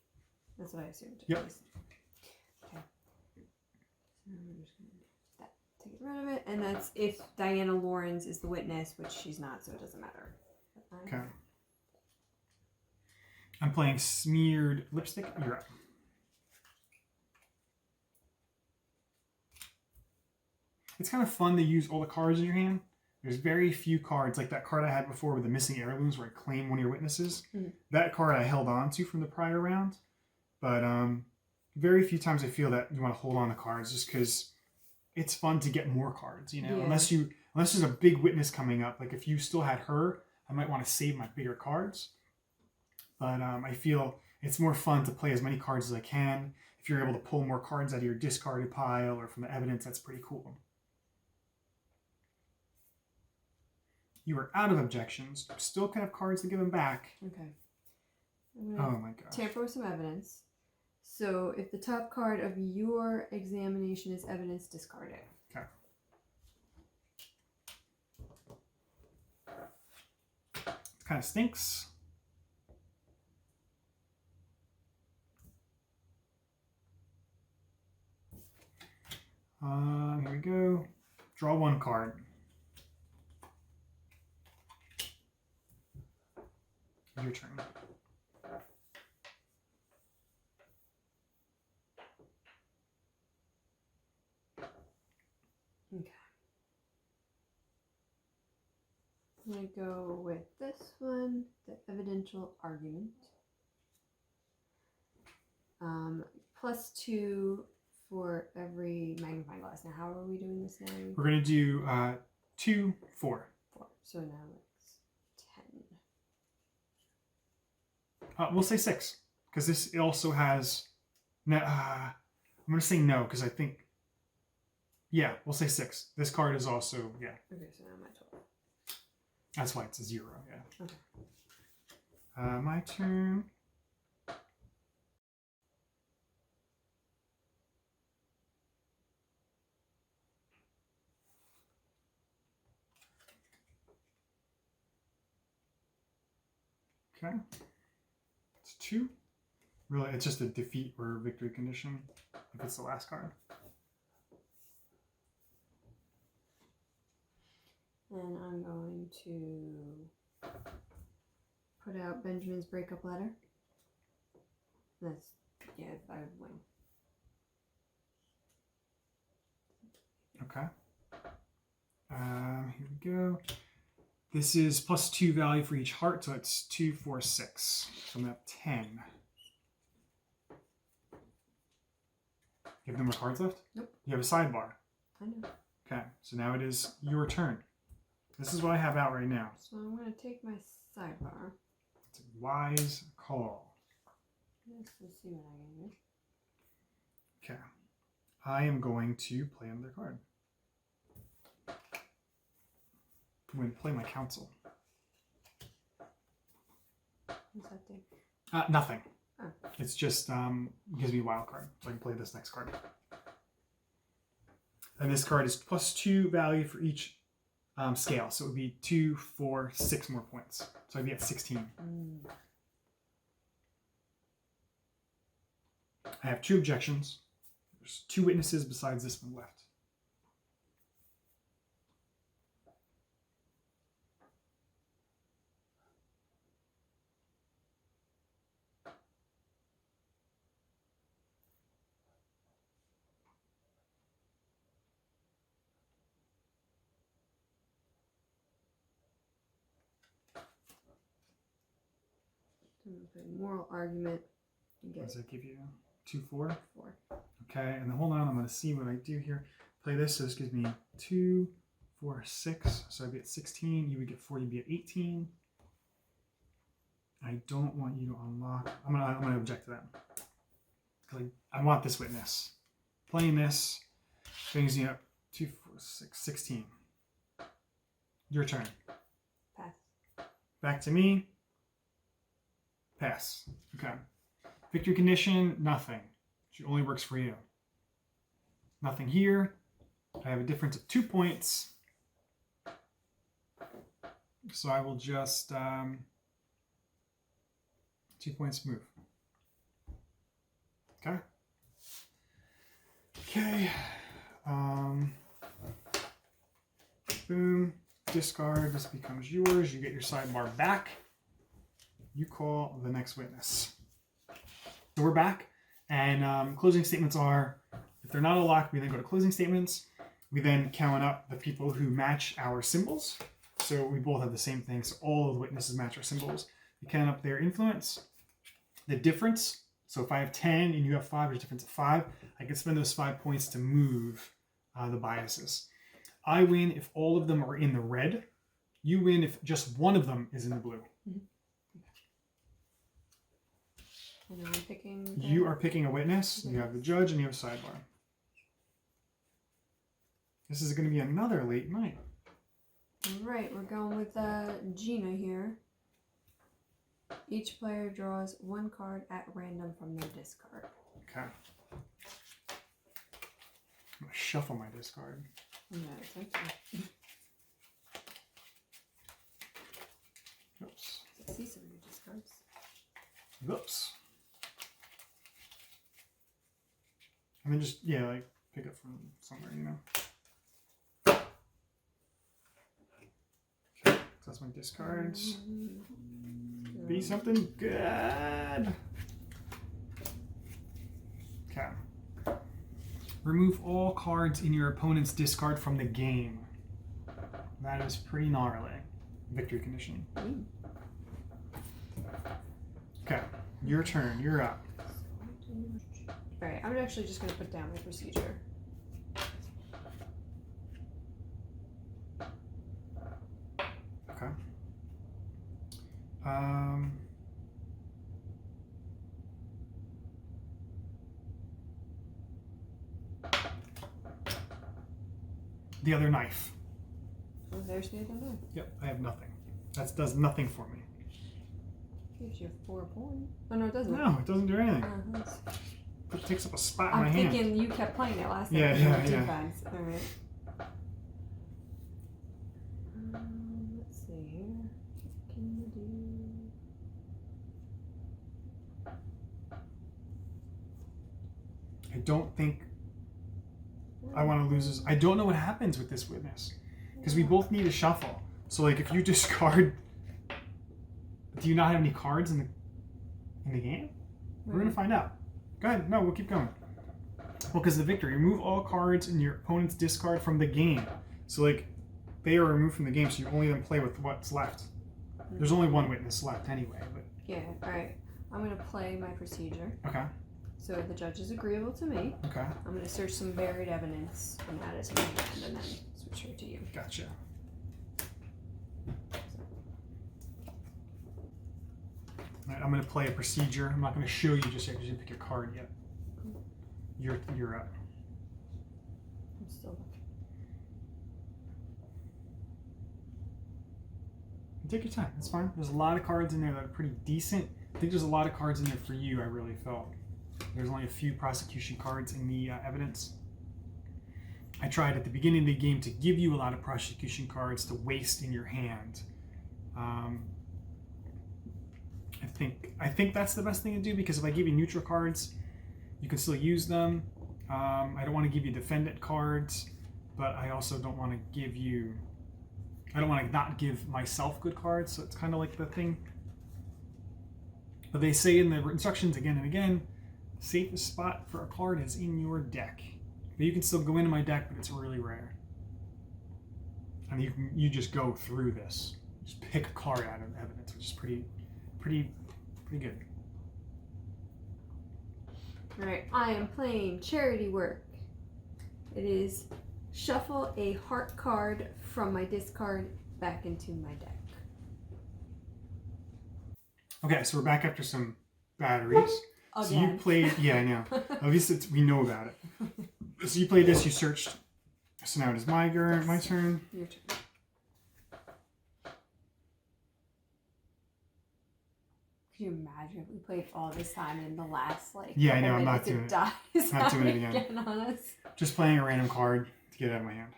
that's what I assumed. Yep. Okay. So we're just going to do that. Take rid of it, and that's if Diana Lawrence is the witness, which she's not, so it doesn't matter. Okay. I'm playing smeared lipstick. You're up. It's kind of fun to use all the cards in your hand. There's very few cards, like that card I had before with the missing heirlooms where I claim one of your witnesses. Mm-hmm. That card I held on to from the prior round. But very few times I feel that you want to hold on to cards just because it's fun to get more cards, you know? Yeah. Unless there's a big witness coming up. Like if you still had her, I might want to save my bigger cards. But I feel it's more fun to play as many cards as I can. If you're able to pull more cards out of your discarded pile or from the evidence, that's pretty cool. You are out of objections. Still can have cards to give them back. Okay. Oh my gosh. Tamper with some evidence. So if the top card of your examination is evidence, discard it. Okay. It kind of stinks. Here we go. Draw 1 card. Your turn. Okay. I'm going to go with this one, the evidential argument. +2 for every magnifying glass. Now, how are we doing this now? We're going to do 2, 4. 4. So now it's 10. We'll say 6 because this also has. I'm going to say no because I think. Yeah, we'll say 6. This card is also Okay, so now I'm at 12. That's why it's a 0. Yeah. Okay. My turn. Okay. It's 2. Really, it's just a defeat or victory condition if it's the last card. And I'm going to put out Benjamin's breakup letter. That's, yeah, if I win. Okay. Here we go. This is +2 value for each heart, so it's 2, 4, 6. So I'm going to have 10. You have no more cards left? Nope. You have a sidebar. I know. Okay, so now it is your turn. This is what I have out right now. So I'm going to take my sidebar. It's a wise call. Let's see what I can do. Okay. I am going to play another card. I'm going to play my council. What's that do? Nothing. Oh. It's just gives me a wild card, so I can play this next card. And this card is +2 value for each scale, so it would be 2, 4, 6 more points. So I'd be at 16. I have 2 objections. There's 2 witnesses besides this one left. Moral argument. Does that give you 2, 4? 4. Okay, and then hold on, I'm going to see what I do here. Play this, so this gives me 2, 4, 6. So I'd be at 16. You would get 4, you'd be at 18. I don't want you to unlock. I'm gonna object to that. Because I want this witness. Playing this brings you up 2, 4, 6, 16. Your turn. Pass. Back to me. Pass. Okay. Victory condition, nothing. She only works for you. Nothing here. I have a difference of 2 points. So I will just 2 points move. Okay. Okay. Boom. Discard. This becomes yours. You get your sidebar back. You call the next witness. So we're back, and closing statements are, if they're not a lock, we then go to closing statements. We then count up the people who match our symbols. So we both have the same thing, so all of the witnesses match our symbols. We count up their influence. The difference, so if I have 10 and you have 5, there's a difference of 5. I can spend those 5 points to move the biases. I win if all of them are in the red. You win if just one of them is in the blue. Mm-hmm. And I'm picking... You are picking a witness. You have the judge and you have a sidebar. This is going to be another late night. All right, we're going with Gina here. Each player draws 1 card at random from their discard. Okay. I'm going to shuffle my discard. Yeah, thank you. Oops. I see some of your discards. Whoops. And then just, yeah, like, pick up from somewhere, you know. Okay, so that's my discards. Be something good. Okay. Remove all cards in your opponent's discard from the game. That is pretty gnarly. Victory condition. Okay, your turn. You're up. Alright, I'm actually just going to put down my procedure. Okay. The other knife. Oh, there's the other knife. Yep, I have nothing. That does nothing for me. Gives you 4 points. Oh no, it doesn't. No, it doesn't do anything. That's- It takes up a spot in I'm my hand. thinking you kept playing it last time. Yeah, yeah, yeah. Bags. All right. Let's see here. What can you do? I don't think I want to lose this. I don't know what happens with this witness because we both need a shuffle. So like if you discard, do you not have any cards in the game? We're gonna find out. Go ahead. No, we'll keep going. Well, because the victory, remove all cards in your opponent's discard from the game. So like they are removed from the game, so you only then play with what's left. There's only one witness left anyway. But Yeah. All right. I'm gonna play my procedure. okay. So the judge is agreeable to me. Okay. I'm gonna search some buried evidence and add it to my hand, and then switch her to you. Gotcha. All right, I'm going to play a procedure. I'm not going to show you just yet because you didn't pick your card yet. You're up. I'm still looking. Take your time. It's fine. There's a lot of cards in there that are pretty decent. I think there's a lot of cards in there for you, I really felt. There's only a few prosecution cards in the evidence. I tried at the beginning of the game to give you a lot of prosecution cards to waste in your hand. I think that's the best thing to do because if I give you neutral cards, you can still use them. I don't want to give you defendant cards, but I also don't want to give you... I don't want to not give myself good cards, so it's kind of like the thing. But they say in the instructions again and again, safest spot for a card is in your deck. But you can still go into my deck, but it's really rare. And you just go through this. Just pick a card out of evidence, which is pretty good. Alright, I am playing charity work. It is shuffle a heart card from my discard back into my deck. Okay, so we're back after some batteries. Again. So you played, yeah, I know. At least we know about it. So you played this, you searched. So now it is my turn. Yes. My turn. Your turn. Could you imagine if we played all this time in the last Yeah, I know, I'm not doing it. Dies Not doing it again. on us. Just playing a random card to get it out of my hand.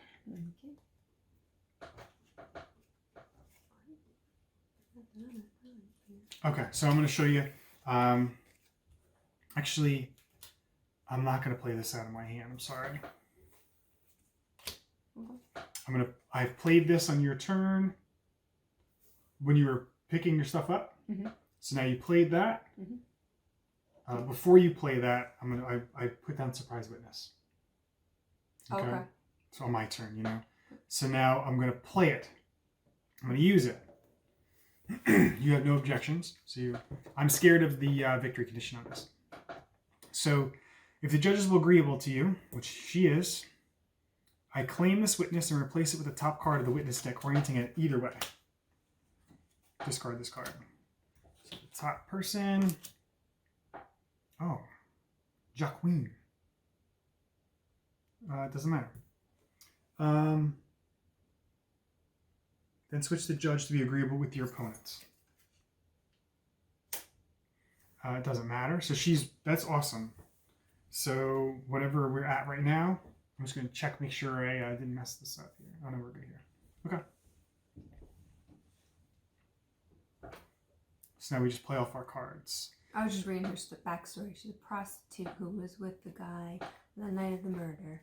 Okay, so I'm going to show you. Actually, I'm not going to play this out of my hand. I'm sorry. Okay. I've played this on your turn when you were picking your stuff up. Mm-hmm. So now you played that. Mm-hmm. Before you play that, I put down surprise witness. Okay. So on my turn, you know. So now I'm going to play it. I'm going to use it. You have no objections. So I'm scared of the victory condition on this. So if the judge is agreeable to you, which she is, I claim this witness and replace it with the top card of the witness deck, orienting it either way. Discard this card. So the top person. Oh, Jacqueline. It doesn't matter. Then switch the judge to be agreeable with your opponents. It doesn't matter. So that's awesome. So whatever we're at right now, I'm just going to check, make sure I didn't mess this up here. Oh no, we're good here. Okay. So now we just play off our cards. I was just reading her backstory. She's a prostitute who was with the guy on the night of the murder.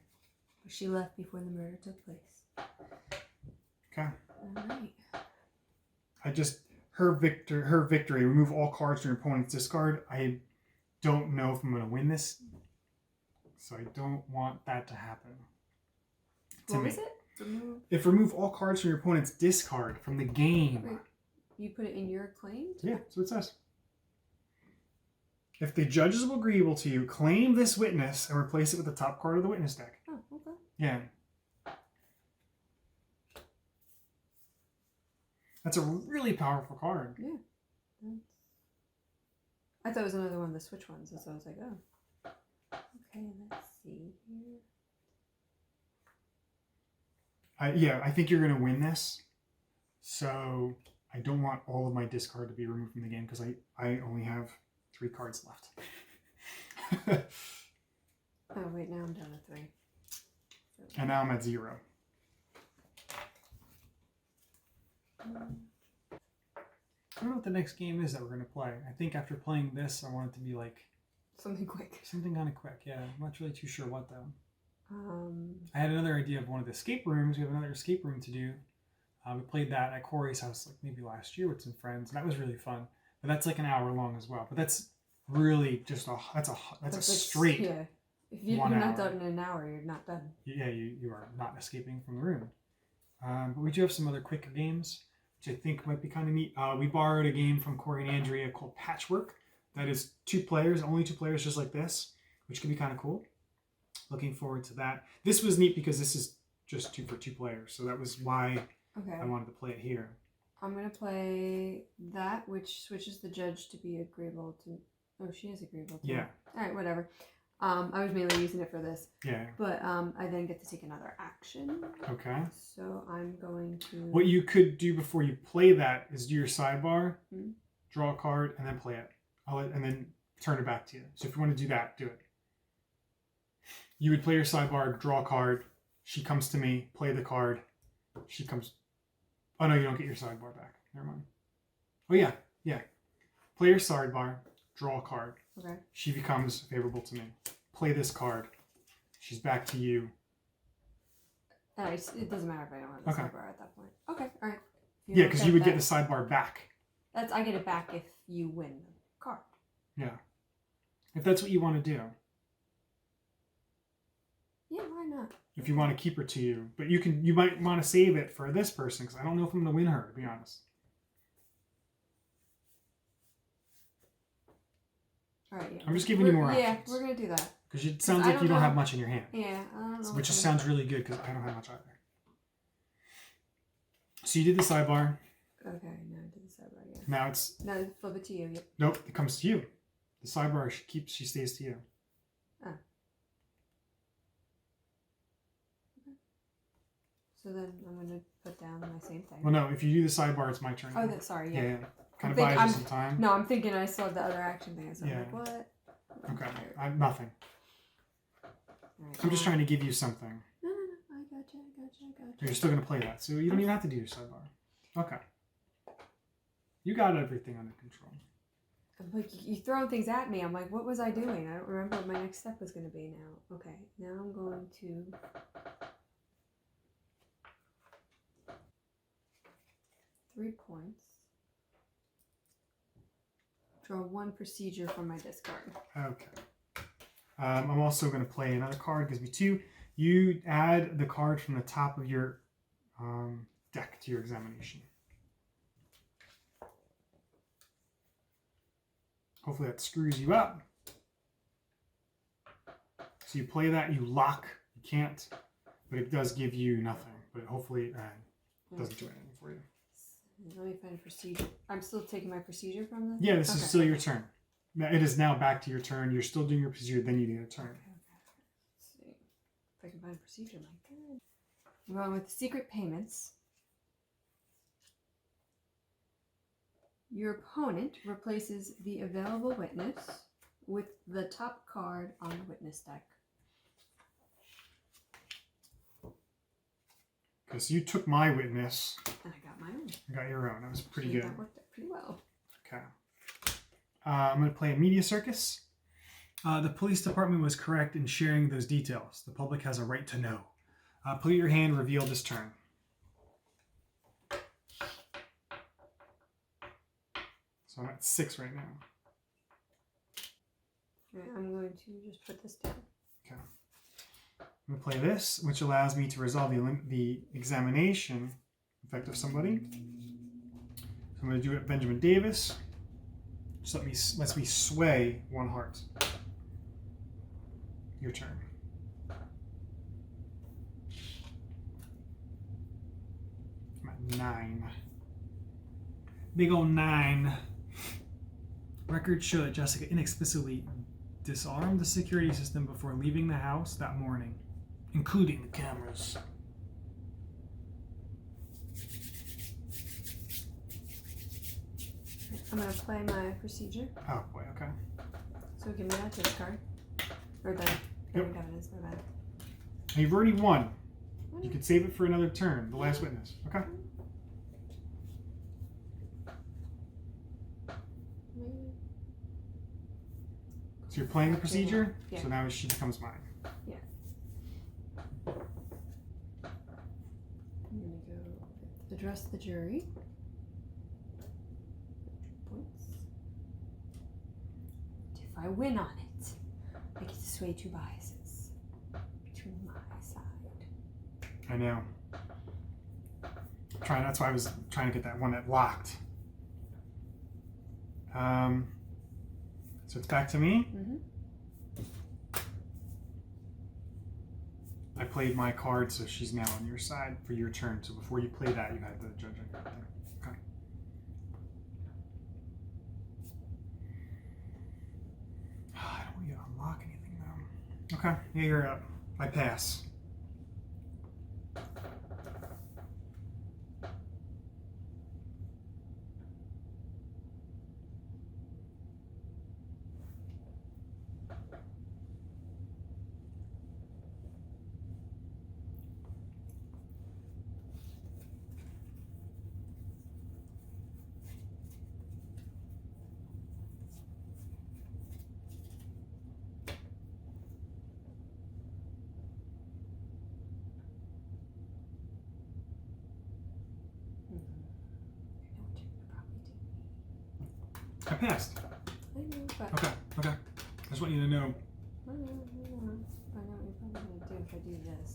But she left before the murder took place. Okay. Alright. Her victory, remove all cards from your opponent's discard. I don't know if I'm going to win this. So I don't want that to happen. What was it? Remove all cards from your opponent's discard from the game. Wait, you put it in your claim? Yeah, that's what it says. If the judge is agreeable to you, claim this witness and replace it with the top card of the witness deck. Oh, okay. Yeah. That's a really powerful card. Yeah. I thought it was another one of the switch ones, so I was like, oh. Okay, let's see here. I think you're going to win this. So I don't want all of my discard to be removed from the game because I only have 3 cards left. Oh, wait, now I'm down to 3. And now I'm at 0. I don't know what the next game is that we're going to play. I think after playing this, I want it to be like... Something quick. Something kind of quick, yeah. I'm not really too sure what, though. I had another idea of one of the escape rooms. We have another escape room to do. We played that at Corey's house like maybe last year with some friends. And that was really fun. But that's like an hour long as well. But that's really just that's a straight... Yeah. If you're not done in an hour, you're not done. Yeah, you are not escaping from the room. But we do have some other quicker games, which I think might be kind of neat. We borrowed a game from Corey and Andrea called Patchwork. That is 2 players, only 2 players just like this, which could be kind of cool. Looking forward to that. This was neat because this is just 2 for 2 players. So that was why I wanted to play it here. I'm going to play that, which switches the judge to be agreeable to... Oh, she is agreeable to... Yeah. All right, whatever. I was mainly using it for this. Yeah. But I then get to take another action. Okay. So I'm going to... What you could do before you play that is do your sidebar, draw a card, and then play it. And then turn it back to you. So if you want to do that, do it. You would play your sidebar, draw a card. She comes to me, play the card. She comes... Oh, no, you don't get your sidebar back. Never mind. Oh, yeah. Yeah. Play your sidebar, draw a card. Okay. She becomes favorable to me. Play this card. She's back to you. It doesn't matter if I don't have the sidebar at that point. Okay, all right. Yeah, because you would get the sidebar back. I get it back if you win the card. Yeah. If that's what you want to do. Yeah, why not? If you want to keep her to you. But you might want to save it for this person, because I don't know if I'm going to win her, to be honest. All right, yeah. I'm just giving you more options. Yeah, we're going to do that. Because it sounds like you don't have much in your hand. Yeah, I don't know. Which just sounds really good, because I don't have much either. So you did the sidebar. Okay, now I did the sidebar, yeah. Now it's... No, flip it to you. Yep. Nope, it comes to you. The sidebar, she stays to you. Oh. Okay. So then I'm going to put down my same thing. Well, no, if you do the sidebar, it's my turn. Oh, sorry, yeah. Yeah. Kind of buys you some time. No, I'm thinking I still have the other action thing. So I'm like, what? Okay, nothing. Right, I'm just trying to give you something. No, I gotcha. You're still going to play that, so you don't even have to do your sidebar. Okay. You got everything under control. I'm like, you throwing things at me. I'm like, what was I doing? I don't remember what my next step was going to be now. Okay, now I'm going to... $3 points. Draw 1 procedure from my discard. Okay. I'm also going to play another card. Gives me 2. You add the card from the top of your deck to your examination. Hopefully that screws you up. So you play that, you lock. You can't, but it does give you nothing. But hopefully it doesn't do anything for you. Let me find a procedure. I'm still taking my procedure from the... Yeah, this is still your turn. Now, it is now back to your turn. You're still doing your procedure, then you get a turn. Okay. Let's see. If I can find a procedure, my god. I'm going with secret payments. Your opponent replaces the available witness with the top card on the witness deck. Okay, so you took my witness. And I got my own. You got your own. That was pretty good. That worked out pretty well. Okay. I'm going to play a media circus. The police department was correct in sharing those details. The public has a right to know. Put your hand, reveal this turn. So I'm at 6 right now. Alright, I'm going to just put this down. Okay. I'm going to play this, which allows me to resolve the examination effect of somebody. So I'm going to do it Benjamin Davis. Just lets me sway 1 heart. Your turn. I'm at 9. Big ol' 9. Records show that Jessica inexplicably disarmed the security system before leaving the house that morning, including the cameras. I'm going to play my procedure. Oh boy, okay. So give me that discard. Or the evidence, my bad. You've already won. You could save it for another turn, the last witness. Okay. So you're playing the procedure? Yeah. So now she becomes mine. Yeah. I'm going to go address the jury. Points. If I win on it, I get to sway 2 biases between my side. I know. That's why I was trying to get that one that locked. So it's back to me. Mm-hmm. I played my card, so she's now on your side for your turn. So before you play that, you had the judge on your thing. Okay. I don't want you to unlock anything though. Okay, yeah, you're up. I pass. I passed. I know, but Okay, okay. I just want you to know. I know what you're probably going to do if I do this.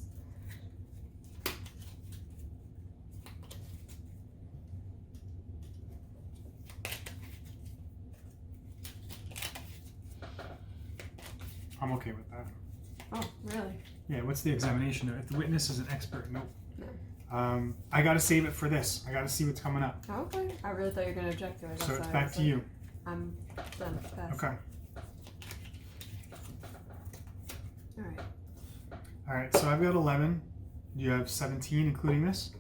I'm okay with that. Oh, really? Yeah, what's the examination? If the witness is an expert, nope. No. I gotta save it for this. I gotta see what's coming up. Okay. I really thought you were going to object to it. So it's back to you. I'm done. Pass. Okay. Alright. Alright, so I've got 11. You have 17, including this?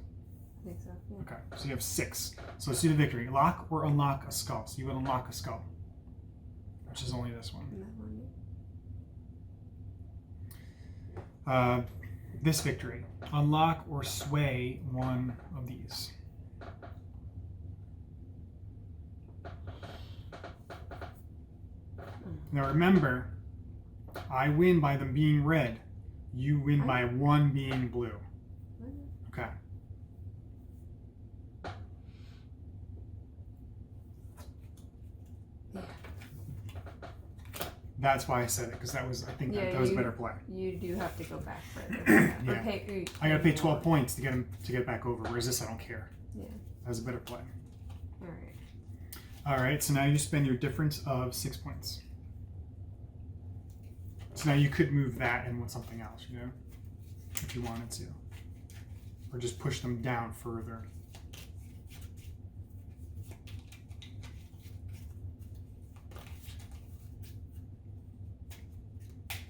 I think so. Yeah. Okay, so you have 6. So let's do the victory. Lock or unlock a skull. So you would unlock a skull, which is only this one. And that one. This victory. Unlock or sway one of these. Now remember, I win by them being red. You win by one being blue. Okay. Yeah. That's why I said it, because that was, I think that was a better play. You do have to go back further. Yeah. I gotta pay 12 points to get him to get back over, whereas this I don't care. Yeah. That was a better play. Alright. Alright, so now you spend your difference of 6 points. So now you could move that and with something else, you know, if you wanted to. Or just push them down further.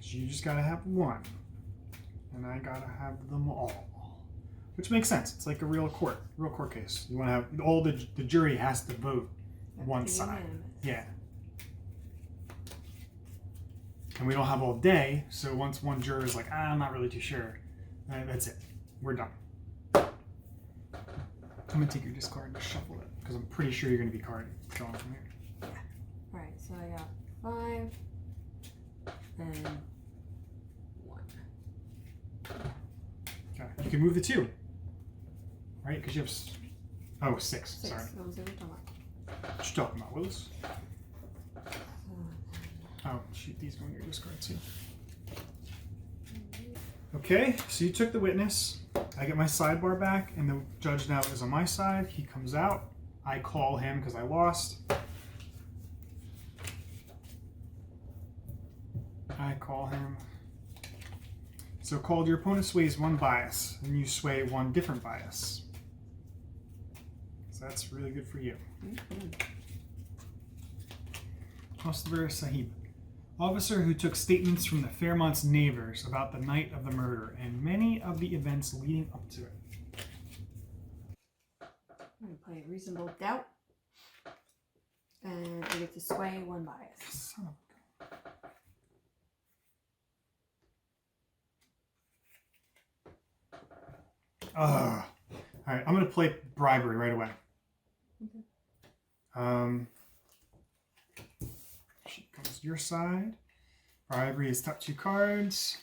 So you just gotta have one. And I gotta have them all. Which makes sense. It's like a real court case. You wanna have, all the jury has to vote one side. Yeah. And we don't have all day, so once one juror is like, I'm not really too sure, that's it. We're done. I'm gonna take your discard and shuffle it, because I'm pretty sure you're gonna be going from here. Yeah. Alright, so I got 5 and 1. Okay, you can move the 2, right? Because you have 6. Sorry. What was it we're talking about? What you talking about, Willis? Oh, shoot, these go in your discard too. Okay, so you took the witness. I get my sidebar back, and the judge now is on my side. He comes out. I call him because I lost. I call him. So called, your opponent sways one bias, and you sway one different bias. So that's really good for you. Constable Sahib. Officer who took statements from the Fairmont's neighbors about the night of the murder and many of the events leading up to it. I'm going to play Reasonable Doubt. And I get to sway one bias. Son of a... All right, I'm going to play bribery right away. Okay. She comes to your side. Bribery is top 2 cards.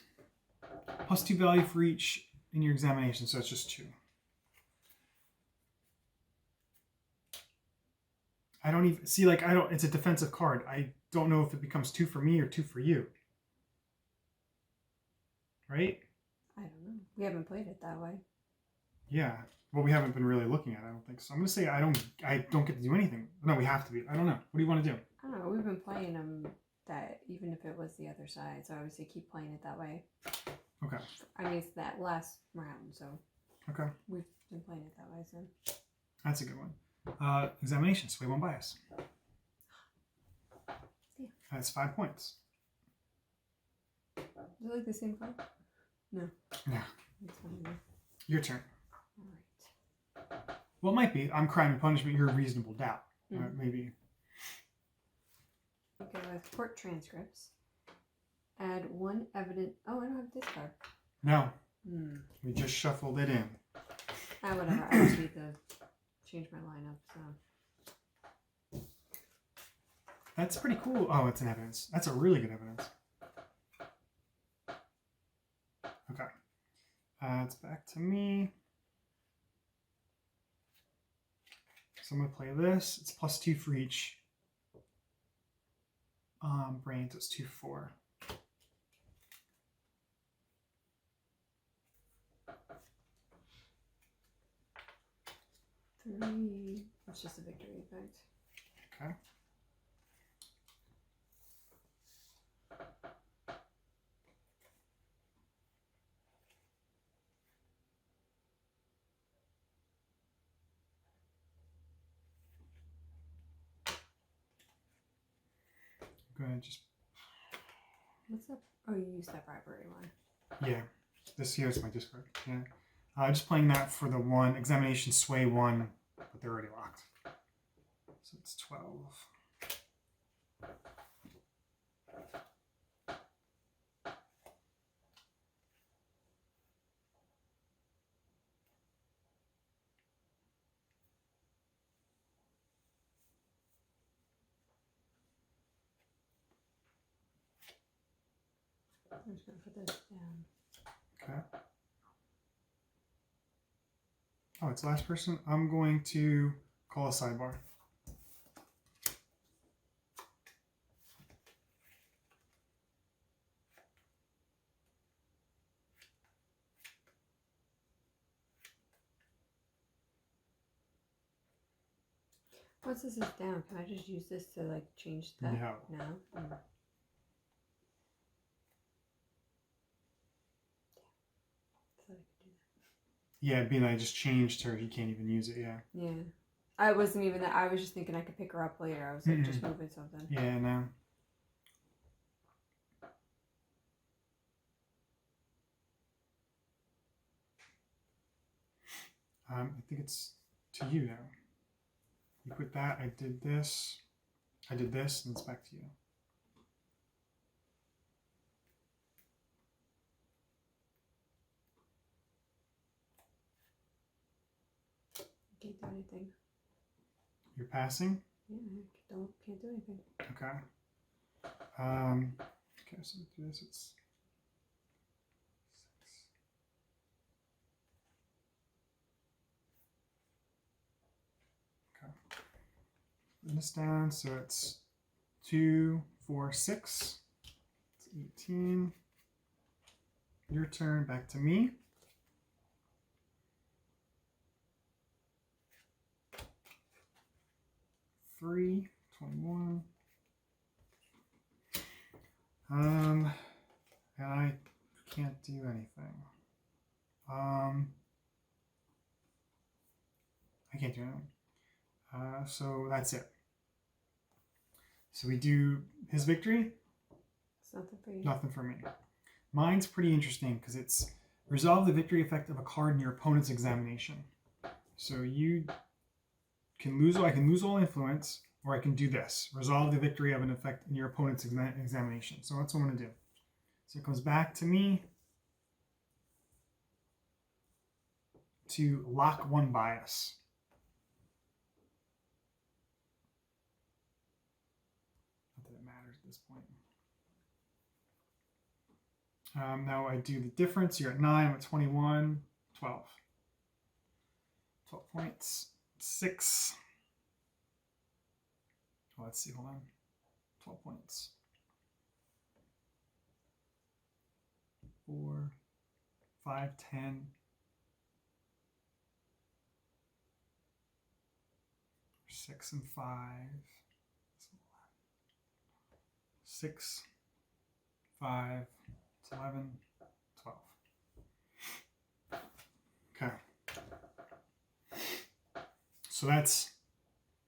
+2 value for each in your examination, so it's just 2. I don't even see, like, it's a defensive card. I don't know if it becomes 2 for me or 2 for you. Right? I don't know. We haven't played it that way. Yeah. Well, we haven't been really looking at it, I don't think so. I'm going to say I don't get to do anything. No, we have to be. I don't know. What do you want to do? I don't know. We've been playing them that even if it was the other side, so I would say keep playing it that way. Okay. I mean, it's that last round, so. Okay. We've been playing it that way, so. That's a good one. Examination, sway 1 bias. Yeah. That's 5 points. Is it like the same card? No. Yeah. It's funny. Your turn. Alright. Well, it might be. I'm crime and punishment. You're reasonable doubt. Maybe. Okay, with court transcripts. Add 1 evident. Oh, I don't have this card. No. We just shuffled it in. Whatever. I just need to change my lineup, so. That's pretty cool. Oh, it's an evidence. That's a really good evidence. Okay. It's back to me. So I'm going to play this. It's +2 for each. Brains, it's 2, 4. Three. That's just a victory effect. Okay. Go ahead, just. What's that? Oh, you used that bribery one. Yeah. This here's my discard. Yeah. Just playing that for the 1 examination sway 1, but they're already locked. So it's 12. I'm just going to put this down. Okay. Oh, it's last person. I'm going to call a sidebar. Once this is down, can I just use this to like change that? No. No? Mm. Yeah, being I just changed her, he can't even use it, yeah. Yeah. I wasn't even that. I was just thinking I could pick her up later. I was like, just moving something. Yeah, no. I think it's to you now. You put that, I did this, and it's back to you. Can't do anything. You're passing? Yeah, can't do anything. Okay. Okay, so do this, it's 6. Okay. Put this down, so it's 2, 4, 6. It's 18. Your turn, back to me. Three, 21. And I can't do anything. I can't do anything. So that's it. So we do his victory. It's nothing for you. Nothing for me. Mine's pretty interesting because it's resolve the victory effect of a card in your opponent's examination. So you can lose. I can lose all influence, or I can do this. Resolve the victory of an effect in your opponent's examination. So that's what I'm going to do. So it comes back to me to lock one bias. Not that it matters at this point. Now I do the difference. You're at 9, I'm at 21, 12. 12 points. 6. Oh, let's see, hold on. 12 points. 4, 5, 10. 6 and 5. 6, 5, 11, 12. Okay. So that's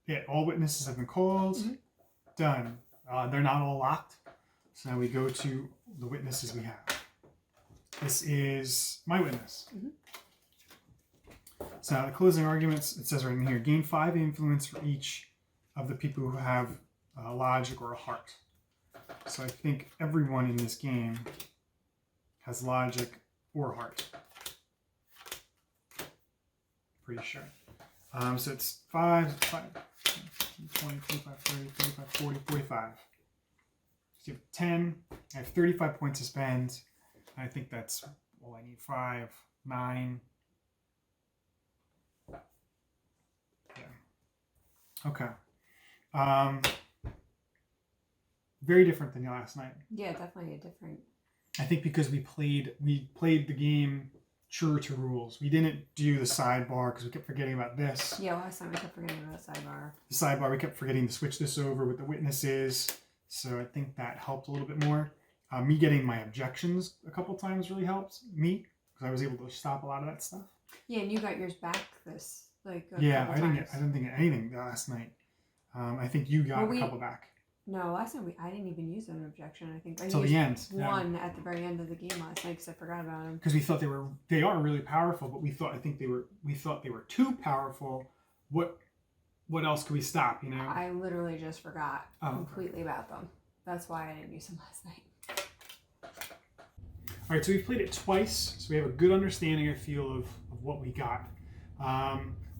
it. All witnesses have been called. Mm-hmm. Done. They're not all locked. So now we go to the witnesses we have. This is my witness. Mm-hmm. So now the closing arguments, it says right in here, gain 5 influence for each of the people who have a logic or a heart. So I think everyone in this game has logic or heart. Pretty sure. So it's 5, 20, 25, 30, 35, 40, 45. So you have 10. I have 35 points to spend. I think that's all I need. 5, 9. Yeah. Okay. Very different than last night. Yeah, definitely a different. I think because we played the game true to rules. We didn't do the sidebar because we kept forgetting about this. Yeah, last time we kept forgetting about the sidebar. The sidebar, we kept forgetting to switch this over with the witnesses. So I think that helped a little bit more. Me getting my objections a couple times really helped me because I was able to stop a lot of that stuff. Yeah, and you got yours back this I didn't get anything last night. I think you got a couple back. No, last time I didn't even use an objection. I think I Till used the end. one at the very end of the game last night because I forgot about them. Because we thought they are really powerful, but we thought they were too powerful. What else could we stop? You know. I literally just forgot completely about them. That's why I didn't use them last night. All right, so we've played it twice, so we have a good understanding, I feel, of what we got.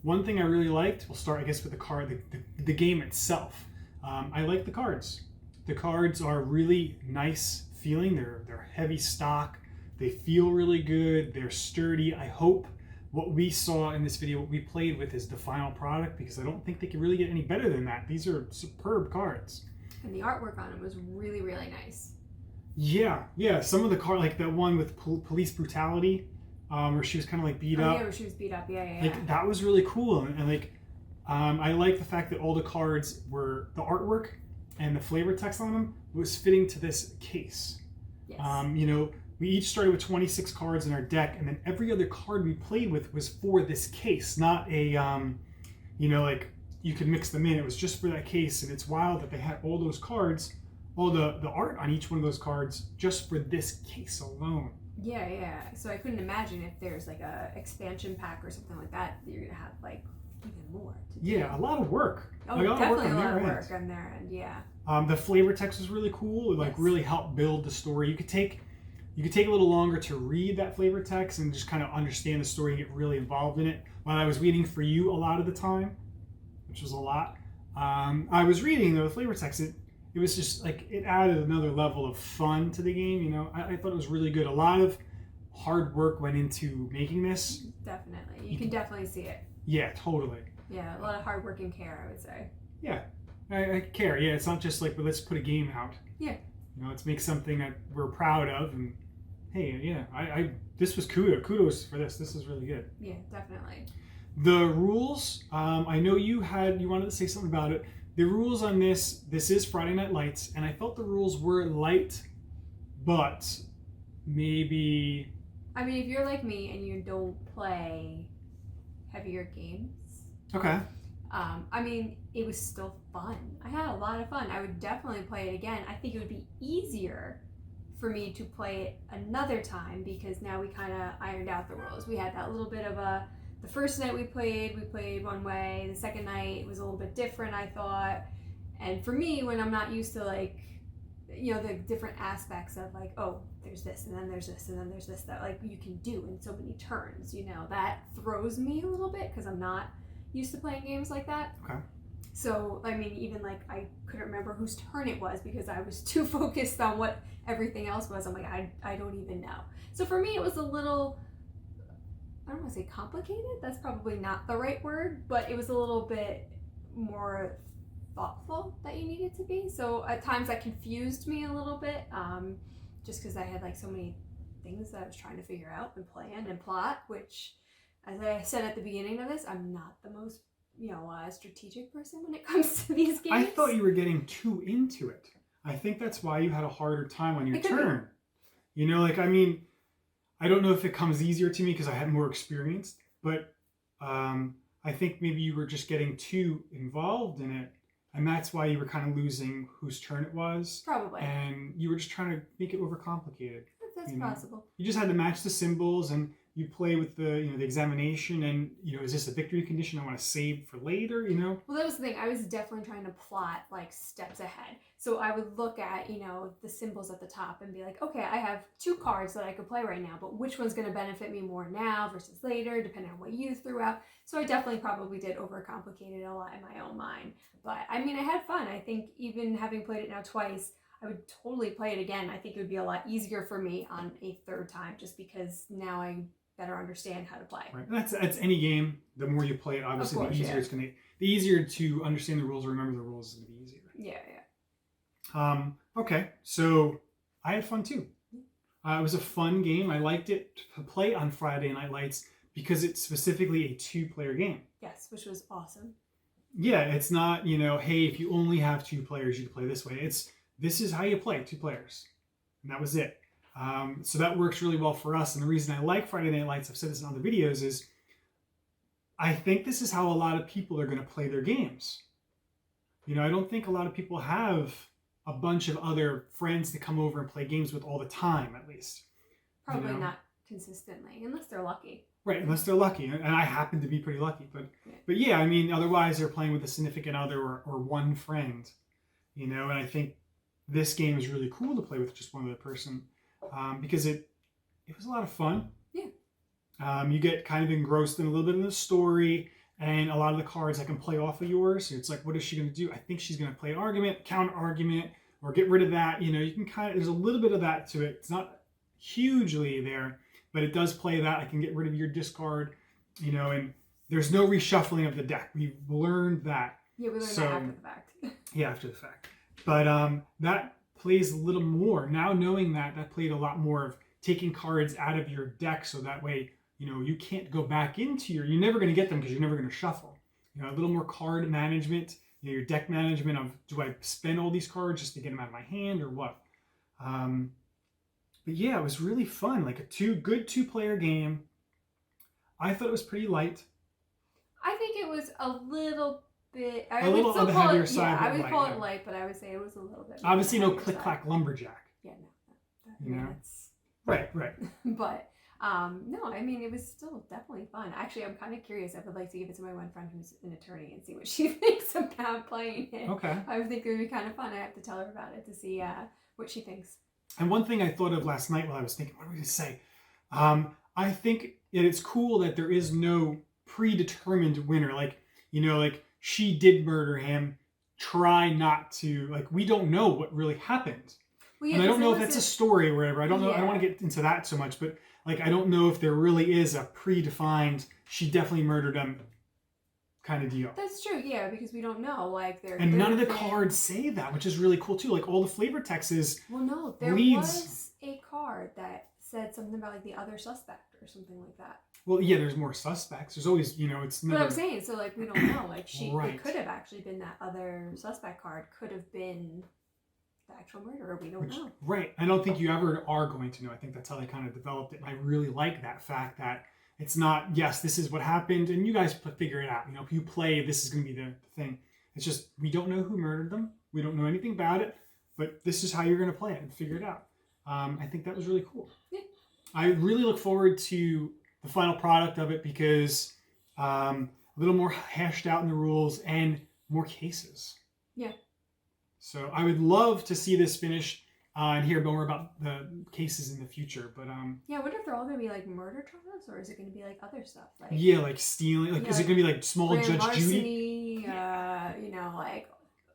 One thing I really liked, we'll start, I guess, with the card, the game itself. I like the cards. The cards are really nice feeling. They're heavy stock. They feel really good. They're sturdy. I hope what we saw in this video, what we played with, is the final product, because I don't think they can really get any better than that. These are superb cards. And the artwork on them was really, really nice. Yeah. Some of the cards, like that one with police brutality, where she was kind of like beat up. Yeah, where she was beat up. Yeah. Like that was really cool, and like I like the fact that all the cards were the artwork and the flavor text on them was fitting to this case. Yes. We each started with 26 cards in our deck, and then every other card we played with was for this case, not a like you could mix them in. It was just for that case, and it's wild that they had all those cards, all the art on each one of those cards just for this case alone. Yeah. So I couldn't imagine if there's like a expansion pack or something like that you're gonna have like even more to do. Yeah, a lot of work. Oh, definitely a lot of work on their end. Yeah. The flavor text was really cool. It really helped build the story. You could take a little longer to read that flavor text and just kind of understand the story and get really involved in it. While I was reading for you a lot of the time, which was a lot, I was reading the flavor text. It was just like it added another level of fun to the game. I thought it was really good. A lot of hard work went into making this. Definitely, you can definitely see it. Yeah, totally. Yeah, a lot of hard work and care, I would say. Yeah, I care. Yeah, it's not just like, but let's put a game out. Yeah. Let's make something that we're proud of, and hey, yeah, I this was kudos for this. This is really good. Yeah, definitely. The rules, I know you wanted to say something about it. The rules on this is Friday Night Lights, and I felt the rules were light, but maybe. I mean, if you're like me and you don't play heavier games. Okay. I mean, it was still fun. I had a lot of fun. I would definitely play it again. I think it would be easier for me to play it another time because now we kind of ironed out the rules. We had that little bit of the first night we played one way. The second night was a little bit different, I thought. And for me, when I'm not used to like, you know, the different aspects of like, oh, there's this and then there's this and then there's this that like you can do in so many turns, you know, that throws me a little bit because I'm not used to playing games like that. Okay. So, I mean, even like I couldn't remember whose turn it was because I was too focused on what everything else was. I'm like, I don't even know. So for me, it was a little, I don't want to say complicated. That's probably not the right word, but it was a little bit more thoughtful that you needed to be. So at times that confused me a little bit, just because I had like so many things that I was trying to figure out and plan and plot, which, as I said at the beginning of this, I'm not the most, you know, strategic person when it comes to these games. I thought you were getting too into it. I think that's why you had a harder time on your turn. You know, like, I mean, I don't know if it comes easier to me because I had more experience, but I think maybe you were just getting too involved in it. And that's why you were kind of losing whose turn it was. Probably. And you were just trying to make it overcomplicated. That's possible. You just had to match the symbols and you play with the, you know, the examination and, you know, is this a victory condition I want to save for later, you know? Well, that was the thing. I was definitely trying to plot like steps ahead. So I would look at, you know, the symbols at the top and be like, okay, I have 2 cards that I could play right now, but which one's going to benefit me more now versus later, depending on what you threw out. So I definitely probably did overcomplicate it a lot in my own mind. But I mean, I had fun. I think even having played it now twice, I would totally play it again. I think it would be a lot easier for me on a 3rd time just because now I better understand how to play. Right. That's any game. The more you play it, obviously, course, the easier it's going to. The easier to understand the rules or remember the rules is going to be easier. Yeah. Okay, so I had fun too. It was a fun game. I liked it to play on Friday Night Lights because it's specifically a 2-player game. Yes, which was awesome. Yeah, it's not, you know, hey, if you only have 2 players, you can play this way. This is how you play, 2 players, and that was it. So that works really well for us. And the reason I like Friday Night Lights, I've said this in other videos, is I think this is how a lot of people are going to play their games. You know, I don't think a lot of people have a bunch of other friends to come over and play games with all the time, at least. Probably you know? not consistently, unless they're lucky. Right, unless they're lucky. And I happen to be pretty lucky. But yeah, I mean, otherwise they're playing with a significant other or one friend. You know, and I think this game is really cool to play with just one other person. Because it was a lot of fun. Yeah. You get kind of engrossed in a little bit in the story, and a lot of the cards I can play off of yours. So it's like, what is she going to do? I think she's going to play an argument, counter argument, or get rid of that. You know, you can there's a little bit of that to it. It's not hugely there, but it does play that. I can get rid of your discard, you know, and there's no reshuffling of the deck. We've learned that. Yeah, we learned that after the fact. Yeah, after the fact. But that plays a little more. Now knowing that played a lot more of taking cards out of your deck so that way, you know, you can't go back into you're never going to get them because you're never going to shuffle. You know, a little more card management, you know, your deck management of, do I spend all these cards just to get them out of my hand or what? But yeah, it was really fun. Like a good 2-player game. I thought it was pretty light. I think it was a little bit. I a would little still on the call heavier it, side. Yeah, I would call yeah. it light, but I would say it was a little bit. Obviously, no click click-clack lumberjack. Yeah, no. You know? That's... Right. But no, I mean, it was still definitely fun. Actually, I'm kind of curious. I would like to give it to my one friend who's an attorney and see what she thinks about playing it. Okay. I would think it would be kind of fun. I have to tell her about it to see what she thinks. And one thing I thought of last night while I was thinking, what were we going to say? I think it's cool that there is no predetermined winner. Like, you know, like she did murder him. Try not to, like, we don't know what really happened. Well, yeah, and I don't know if that's a story or whatever. I don't know. Yeah. I don't want to get into that so much, but like, I don't know if there really is a predefined, she definitely murdered him kind of deal. That's true, yeah, because we don't know. Like, and none of the cards say that, which is really cool too. Like all the flavor text is. Well, no, there was a card that said something about like the other suspect or something like that. Well, yeah, there's more suspects. There's always, you know, it's never... But I'm saying, so like we don't know. Like right. It could have actually been that other suspect card. Could have been the actual murderer. We don't know. Right. I don't think you ever are going to know. I think that's how they kind of developed it. And I really like that fact that it's not, yes, this is what happened, and you guys figure it out. You know, if you play, this is going to be the thing. It's just, we don't know who murdered them. We don't know anything about it, but this is how you're going to play it and figure it out. I think that was really cool. Yeah. I really look forward to the final product of it because a little more hashed out in the rules and more cases. Yeah. So I would love to see this finished and hear more about the cases in the future. But yeah, I wonder if they're all going to be like murder trials, or is it going to be like other stuff? Like yeah, like stealing. Like, is it going to be like small grand Judge larceny, Judy? You know, like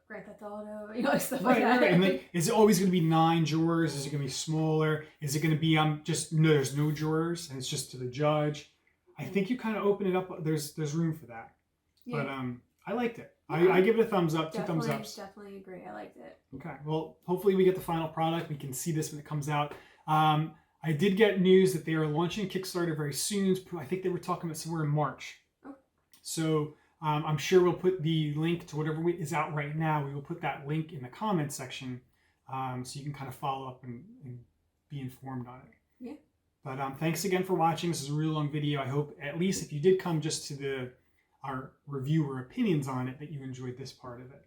Grand Theft Auto, you know, like stuff Right, like that. right. And like, is it always going to be 9 jurors? Is it going to be smaller? Is it going to be just no? There's no jurors, and it's just to the judge. I think you kind of open it up. There's room for that. Yeah. But I liked it. Yeah. I give it a thumbs up, 2 thumbs ups. Definitely agree. I liked it. Okay. Well, hopefully we get the final product. We can see this when it comes out. I did get news that they are launching a Kickstarter very soon. I think they were talking about somewhere in March. Oh. So I'm sure we'll put the link to whatever is out right now. We will put that link in the comments section so you can kind of follow up and be informed on it. Yeah. But thanks again for watching. This is a really long video. I hope at least if you did come just to our review or opinions on it, that you enjoyed this part of it.